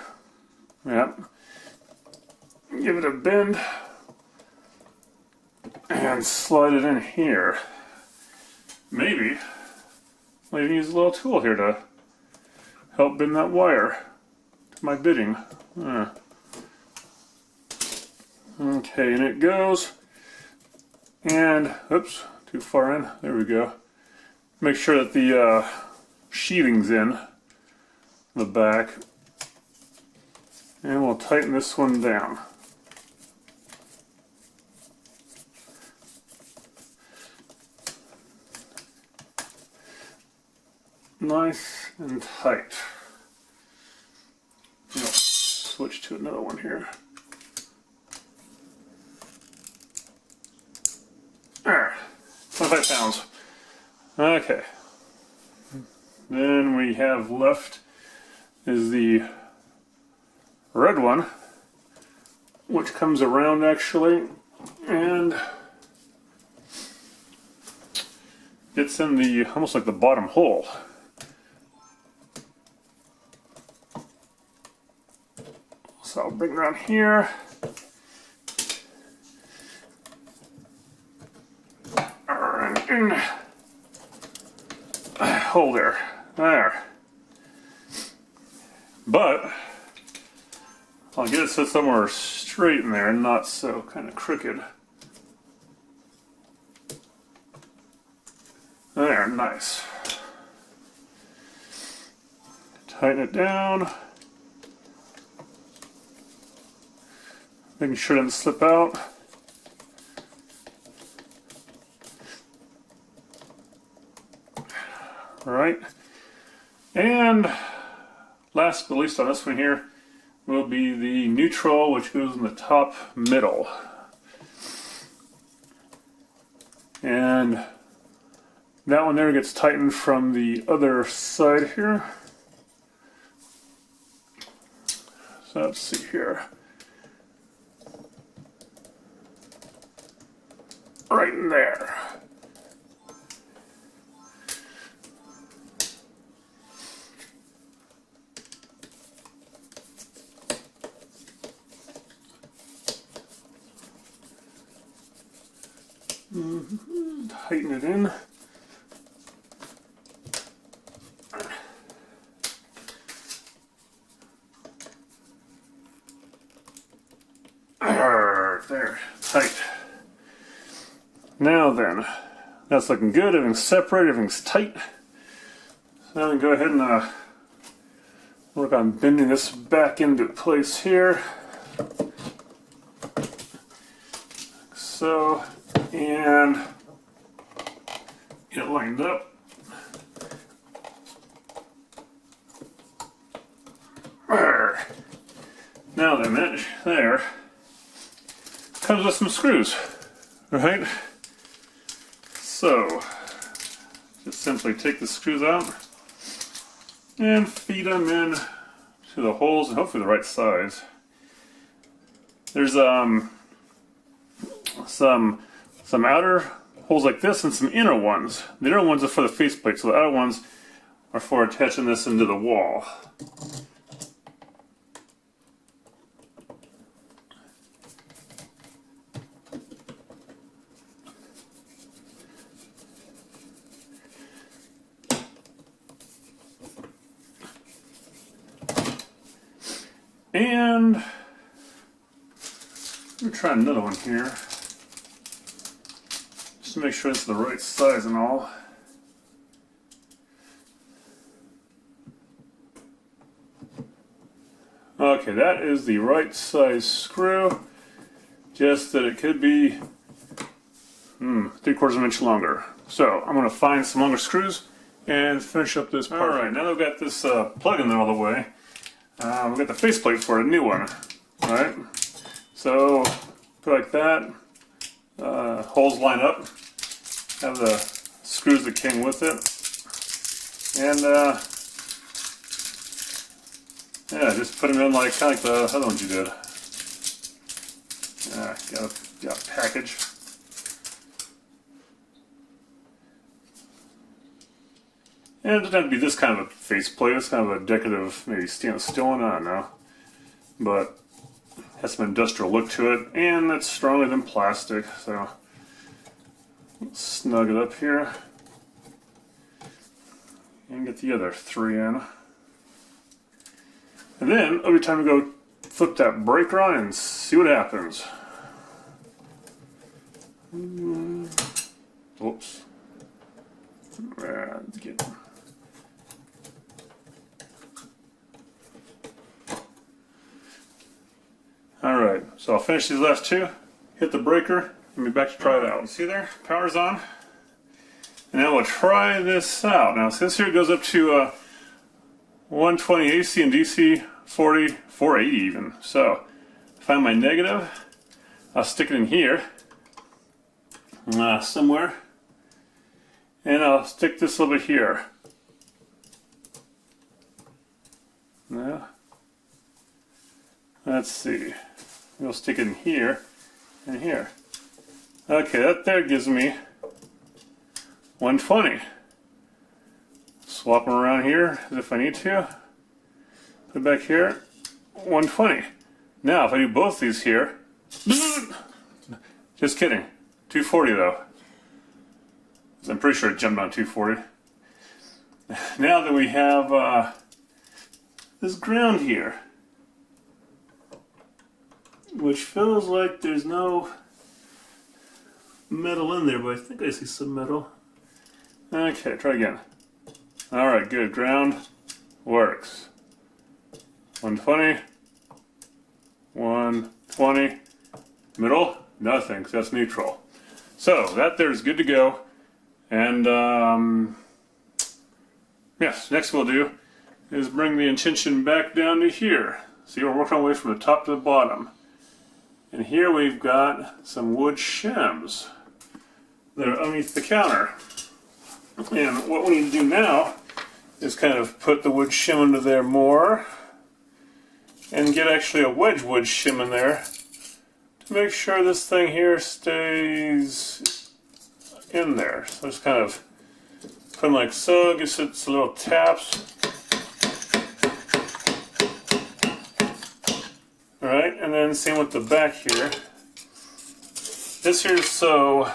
Yep. Give it a bend. And slide it in here. Maybe I'll even use a little tool here to help bend that wire to my bidding. Okay, and it goes. And, oops, too far in. There we go. Make sure that the sheathing's in the back. And we'll tighten this one down. Nice and tight. I'll switch to another one here. There, 25 pounds. Okay. Then we have left is the red one, which comes around actually, and it's in the almost like the bottom hole. So I'll bring it around here. And hold there. There. But I'll get it set somewhere straight in there and not so kind of crooked. There, nice. Tighten it down. Making sure it doesn't slip out. Alright. And last but least on this one here will be the neutral, which goes in the top middle. And That one there gets tightened from the other side here. So let's see here. Right in there. Tighten it in. There, tight. Now then, that's looking good. Everything's separated, everything's tight. So now we can go ahead and work on bending this back into place here. So, and get it lined up. There. Now then, that there comes with some screws, right? So, just simply take the screws out and feed them in to the holes, and hopefully the right size. There's some outer holes like this and some inner ones. The inner ones are for the faceplate, so the outer ones are for attaching this into the wall. And let me try another one here, just to make sure it's the right size and all. Okay, that is the right size screw, just that it could be 3/4 of an inch longer. So I'm going to find some longer screws and finish up this part. Alright, now that we've got this plug in there all the way, we've got the faceplate for a new one. Alright, so put it like that, holes line up, have the screws that came with it, and yeah, just put them in like kind of like the other ones you did. Got a package. And it doesn't have to be this kind of a faceplate. It's kind of a decorative, maybe stainless steel one, I don't know. But it has some industrial look to it, and it's stronger than plastic, so let's snug it up here and get the other 3 in. And then every time we go flip that breaker on and see what happens. Oops. Let's get. Alright, so I'll finish these last 2, hit the breaker, and be back to try it out. See there? Power's on. And now we'll try this out. Now, so this here goes up to 120 AC and DC 40, 480 even. So, find my negative. I'll stick it in here somewhere. And I'll stick this a little bit here. Now, let's see. We'll stick it in here and here. Okay, that there gives me 120. Swap them around here as if I need to. Put it back here. 120. Now, if I do both these here, just kidding. 240 though. I'm pretty sure it jumped on 240. Now that we have this ground here, which feels like there's no metal in there, but I think I see some metal. Okay, try again. Alright, good. Ground works. 120. 120. Middle? Nothing, because that's neutral. So, that there's good to go. And, yes, next we'll do is bring the intention back down to here. See, we're working our way from the top to the bottom. And here we've got some wood shims that are underneath the counter. And what we need to do now is kind of put the wood shim into there more and get actually a wedge wood shim in there to make sure this thing here stays in there. So just kind of put them like so, gives it some little taps. Alright, and then same with the back here. This here, so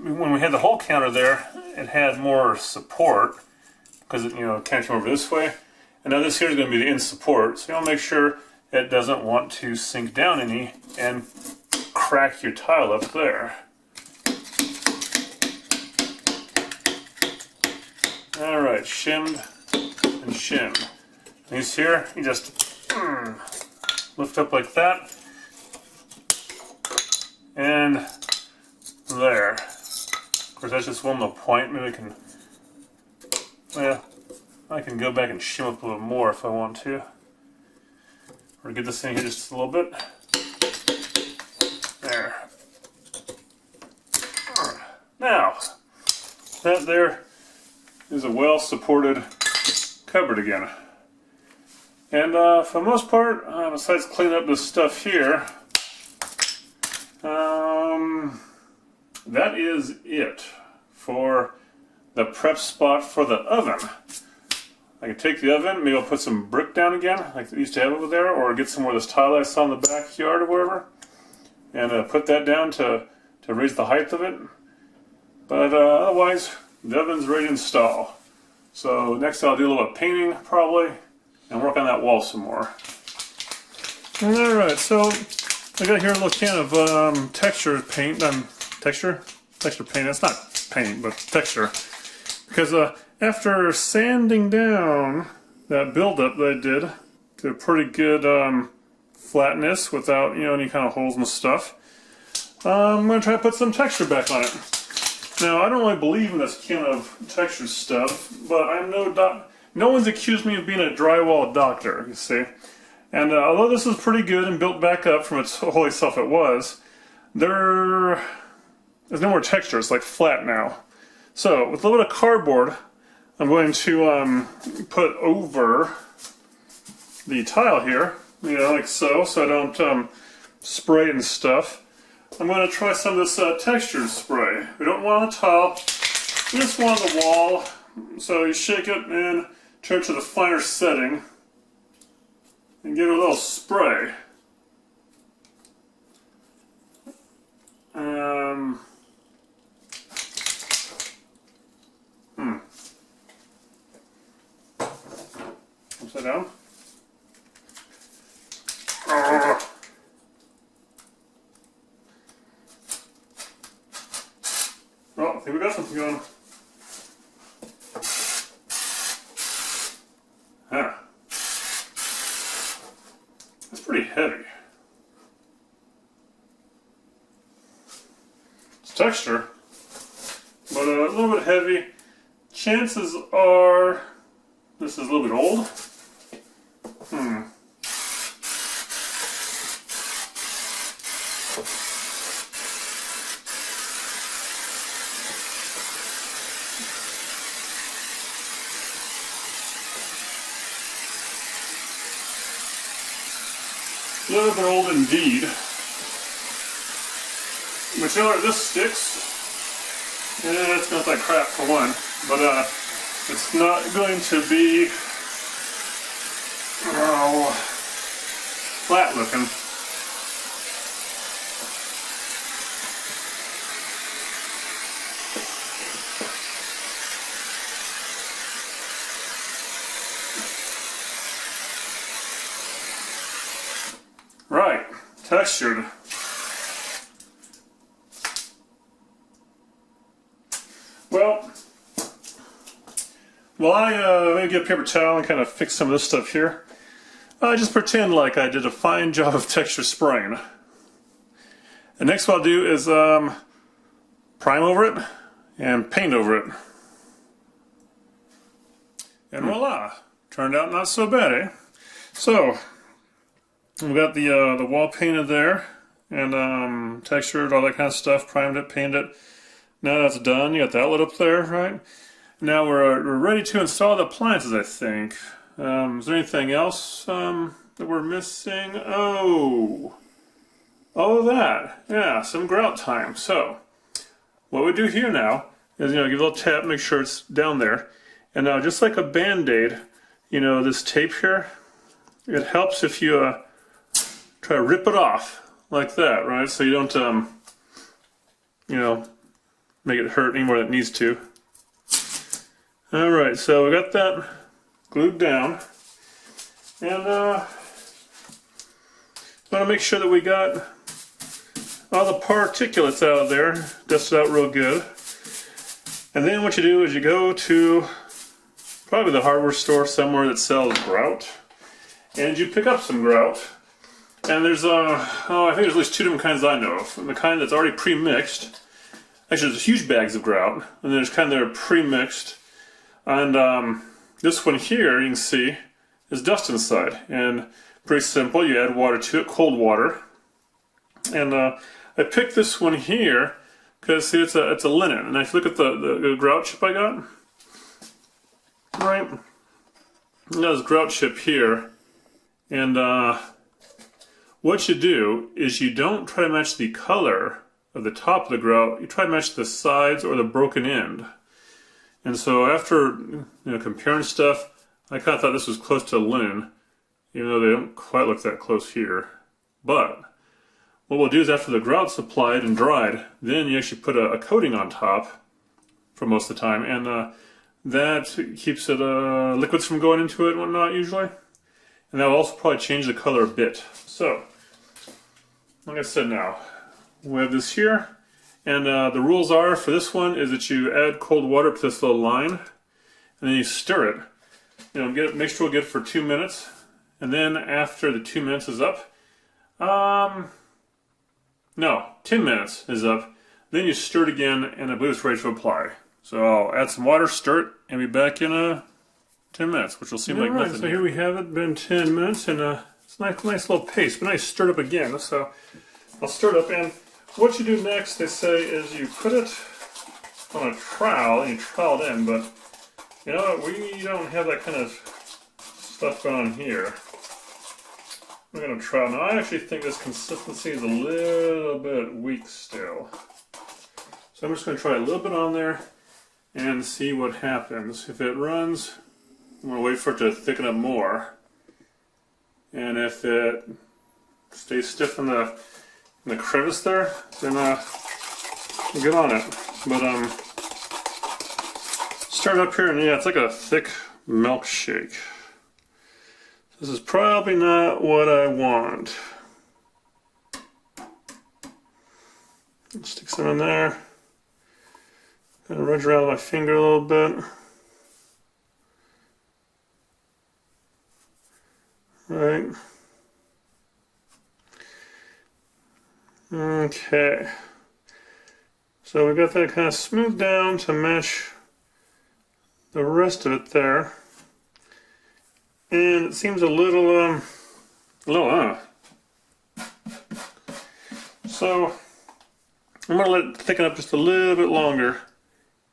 when we had the hole counter there, it had more support because it, can't come over this way. And now this here is going to be the in support, so you'll make sure it doesn't want to sink down any and crack your tile up there. Alright, shimmed and shimmed. These here, you just lift up like that. And there. Of course, that's just one little point. Maybe I can, I can go back and shim up a little more if I want to. Or get this thing here just a little bit. There. Now, that there is a well-supported cupboard again. And for the most part, besides cleaning up this stuff here, that is it for the prep spot for the oven. I can take the oven, maybe I'll put some brick down again, like they used to have over there, or get some more of this tile I saw in the backyard or wherever, and put that down to raise the height of it. But otherwise, the oven's ready to install. So next I'll do a little bit of painting, probably, and work on that wall some more. Alright, so I got here a little can of texture paint. Texture paint. It's not paint, but texture. Because after sanding down that buildup that I did to a pretty good flatness without any kind of holes and stuff, I'm going to try to put some texture back on it. Now I don't really believe in this kind of texture stuff, but I'm no one's accused me of being a drywall doctor, you see. And although this is pretty good and built back up from its holy self it was, there's no more texture. It's like flat now. So with a little bit of cardboard, I'm going to put over the tile here, like so I don't spray and stuff. I'm going to try some of this textured spray. We don't want on the tile, we just want on the wall. So you shake it and turn it to the finer setting and give it a little spray. Upside down. Oh, I think we got something going. That's pretty heavy. It's texture, but a little bit heavy. Chances are this is a little bit old. A little bit old indeed. Material this sticks. Yeah, it's not that crap for one, but it's not going to be flat looking. Right, textured. Well, while I maybe get a paper towel and kind of fix some of this stuff here, I just pretend like I did a fine job of texture spraying. And next what I'll do is prime over it and paint over it. And voila! Turned out not so bad, eh? So, we got the wall painted there, and textured, all that kind of stuff, primed it, painted it. Now that's done, you got the outlet up there, right? now we're ready to install the appliances, I think. Is there anything else that we're missing? Oh, that. Yeah, some grout time. So, what we do here now is, give a little tap, make sure it's down there. And now, just like a Band-Aid, this tape here, it helps if you try to rip it off like that, right? So you don't, make it hurt any more than it needs to. Alright, so we got that glued down. And want to make sure that we got all the particulates out of there, dusted out real good. And then what you do is you go to probably the hardware store somewhere that sells grout, and you pick up some grout. And there's I think there's at least two different kinds I know of. The kind that's already pre-mixed. Actually, there's huge bags of grout, and there's kind that are pre-mixed. And this one here, you can see, is dust inside. And pretty simple, you add water to it, cold water. And I picked this one here because, see, it's a linen. And if you look at the grout chip I got, right? There's grout chip here. And what you do is you don't try to match the color of the top of the grout, you try to match the sides or the broken end. And so after comparing stuff, I kind of thought this was close to linen, even though they don't quite look that close here. But what we'll do is after the grout's applied and dried, then you actually put a coating on top for most of the time, and that keeps it liquids from going into it and whatnot usually. And that will also probably change the color a bit. So, like I said, now we have this here, and the rules are for this one is that you add cold water to this little line, and then you stir it. Make sure we'll get it for 2 minutes, and then after the 2 minutes is up, no, 10 minutes is up, then you stir it again, and I believe it's ready to apply. So I'll add some water, stir it, and be back in 10 minutes, which will seem like nothing. So here we have it, been 10 minutes, and it's a nice little paste, but now you stir it up again. So I'll stir it up, and what you do next, they say, is you put it on a trowel, and you trowel it in, but you know what, we don't have that kind of stuff going on here. We're going to trowel. Now I actually think this consistency is a little bit weak still. So I'm just going to try a little bit on there and see what happens. If it runs, I'm going to wait for it to thicken up more. And if it stays stiff in the crevice there, then get on it. But start up here, and yeah, it's like a thick milkshake. This is probably not what I want. Stick some in there. Kind of run around my finger a little bit. Right. Okay. So we got that kind of smoothed down to match the rest of it there. And it seems a little, So I'm going to let it thicken up just a little bit longer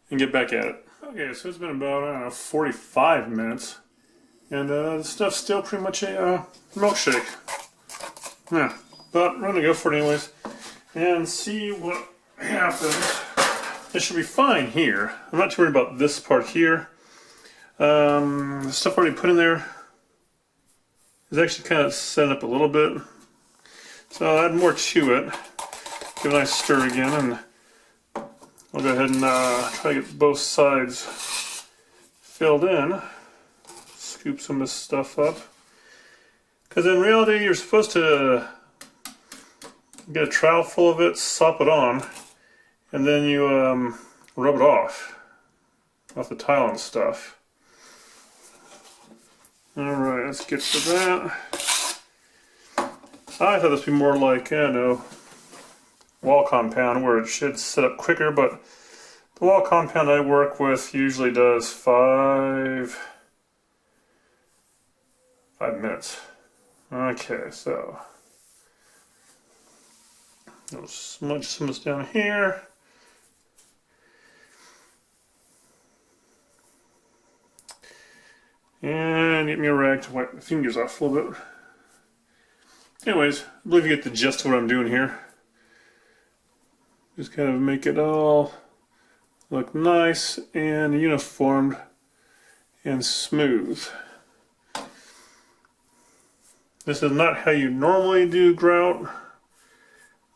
and get back at it. Okay, so it's been about, I don't know, 45 minutes. And the stuff's still pretty much a milkshake. Yeah, but I'm going to go for it anyways and see what happens. It should be fine here. I'm not too worried about this part here. The stuff already put in there is actually kind of set up a little bit. So I'll add more to it. Give it a nice stir again, and I'll go ahead and try to get both sides filled in. Scoop some of this stuff up. Because in reality, you're supposed to get a trowel full of it, sop it on, and then you rub it off the tile and stuff. Alright, let's get to that. I thought this would be more like, I don't know, wall compound, where it should set up quicker, but the wall compound I work with usually does 5 minutes. Okay, so I'll smudge some of this down here. get me a rag to wipe my fingers off a little bit. Anyways, I believe you get the gist of what I'm doing here. Just kind of make it all look nice and uniformed and smooth. This is not how you normally do grout,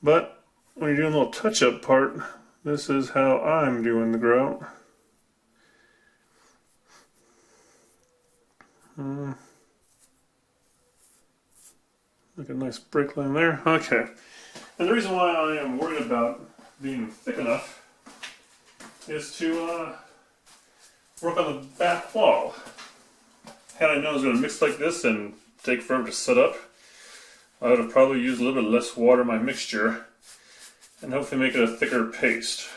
but when you're doing a little touch-up part, this is how I'm doing the grout. Like a nice break line there. Okay. And the reason why I am worried about being thick enough is to work on the back wall. Had I known it was going to mix like this and take forever to set up, I would have probably used a little bit less water in my mixture and hopefully make it a thicker paste.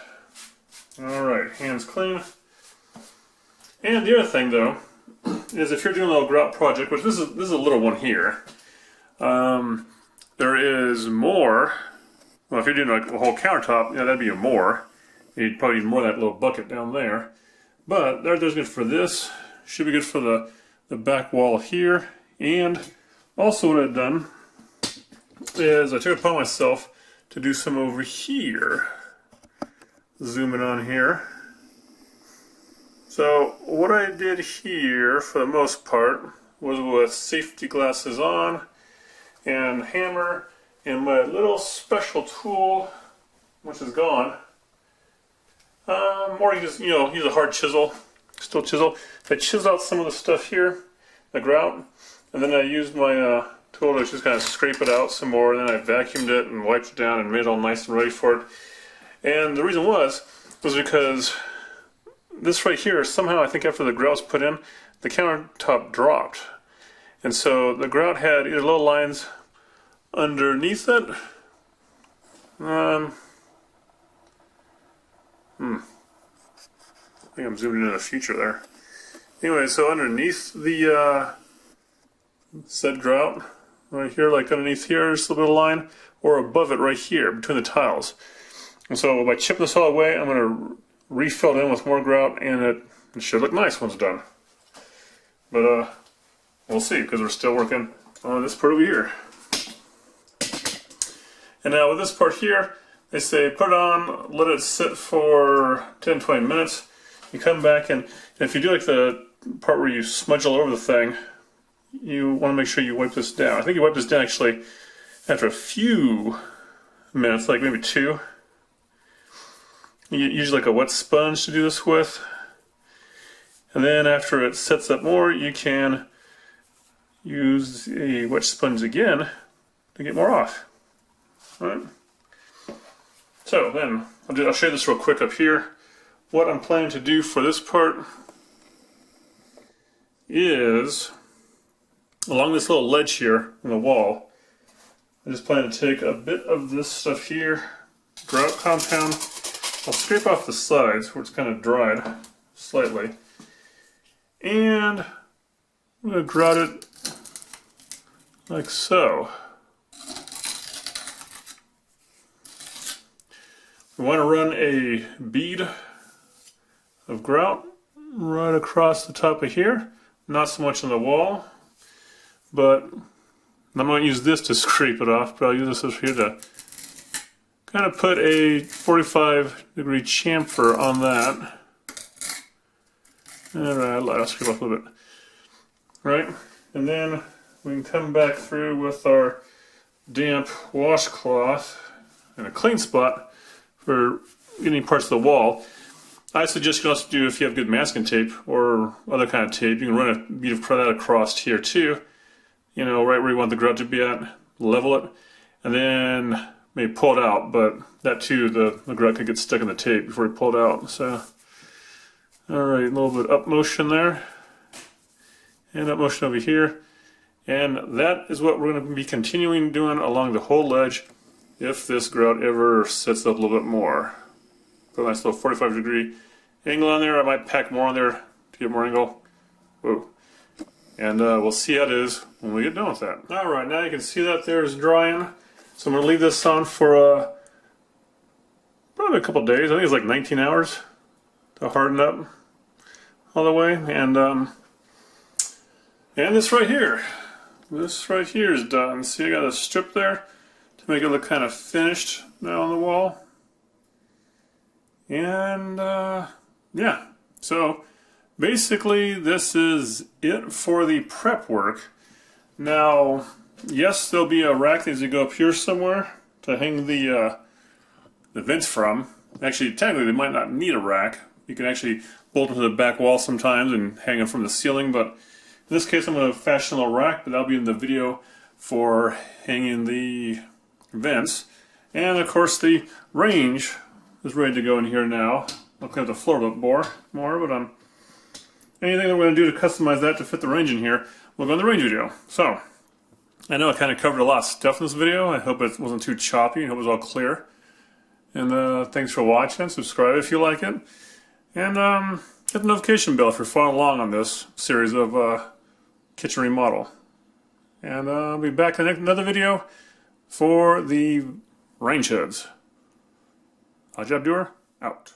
Alright, hands clean. And the other thing though, is if you're doing a little grout project, which this is a little one here, there is more. Well, if you're doing like a whole countertop, yeah, that'd be a more. You'd probably need more of that little bucket down there. But there's good for this. Should be good for the back wall here. And also what I've done is I took it upon myself to do some over here. Zoom in on here. So what I did here, for the most part, was with safety glasses on and hammer and my little special tool, which is gone. Or you just, use a hard chisel, steel chisel. I chiseled out some of the stuff here, the grout, and then I used my tool to just kind of scrape it out some more, and then I vacuumed it and wiped it down and made it all nice and ready for it. And the reason was because this right here, somehow I think after the grout was put in, the countertop dropped. And so the grout had either little lines underneath it. I think I'm zooming in the future there. Anyway, so underneath the said grout, right here, like underneath here, just a little bit of line, or above it right here, between the tiles. And so by chipping this all away, I'm going to refill it in with more grout, and it should look nice once it's done. But we'll see, because we're still working on this part over here. And now with this part here, they say put it on, let it sit for 10-20 minutes. You come back, and if you do like the part where you smudge all over the thing, you want to make sure you wipe this down. I think you wipe this down actually after a few minutes, like maybe 2. You use like a wet sponge to do this with. And then after it sets up more, you can use a wet sponge again to get more off. All right. So then, I'll show you this real quick up here. What I'm planning to do for this part is, along this little ledge here in the wall, I just plan to take a bit of this stuff here, grout compound. I'll scrape off the sides where it's kind of dried slightly. And I'm going to grout it like so. We want to run a bead of grout right across the top of here. Not so much on the wall, but I'm going to use this to scrape it off, but I'll use this here to kind of put a 45-degree chamfer on that. Alright, I'll scrape off a little bit. Right, and then we can come back through with our damp washcloth and a clean spot for getting parts of the wall. I suggest you can also do, if you have good masking tape or other kind of tape, you can run a bead of that across here too. Right where you want the grout to be at, level it, and then maybe pull it out, but that too, the grout could get stuck in the tape before you pull it out. So, alright, a little bit up motion there, and up motion over here, and that is what we're going to be continuing doing along the whole ledge if this grout ever sets up a little bit more. Put a nice little 45-degree angle on there. I might pack more on there to get more angle. Whoa. And we'll see how it is when we get done with that. Alright, now you can see that there is drying. So I'm going to leave this on for probably a couple days. I think it's like 19 hours to harden up all the way. And And this right here. This right here is done. See, I got a strip there to make it look kind of finished now on the wall. And yeah, so basically this is it for the prep work. Now, yes, there'll be a rack that needs to go up here somewhere to hang the vents from. Actually, technically, they might not need a rack. You can actually bolt it to the back wall sometimes and hang it from the ceiling, but in this case I'm going to fashion a little rack, but that'll be in the video for hanging the vents. And of course the range is ready to go in here now. I'll clean up the floor a bit more, but anything that we're going to do to customize that to fit the range in here, we'll go in the range video. So, I know I kind of covered a lot of stuff in this video. I hope it wasn't too choppy. I hope it was all clear. And thanks for watching. Subscribe if you like it. And hit the notification bell if you're following along on this series of kitchen remodel. And I'll be back in another video for the range hoods. Ajabdur, out.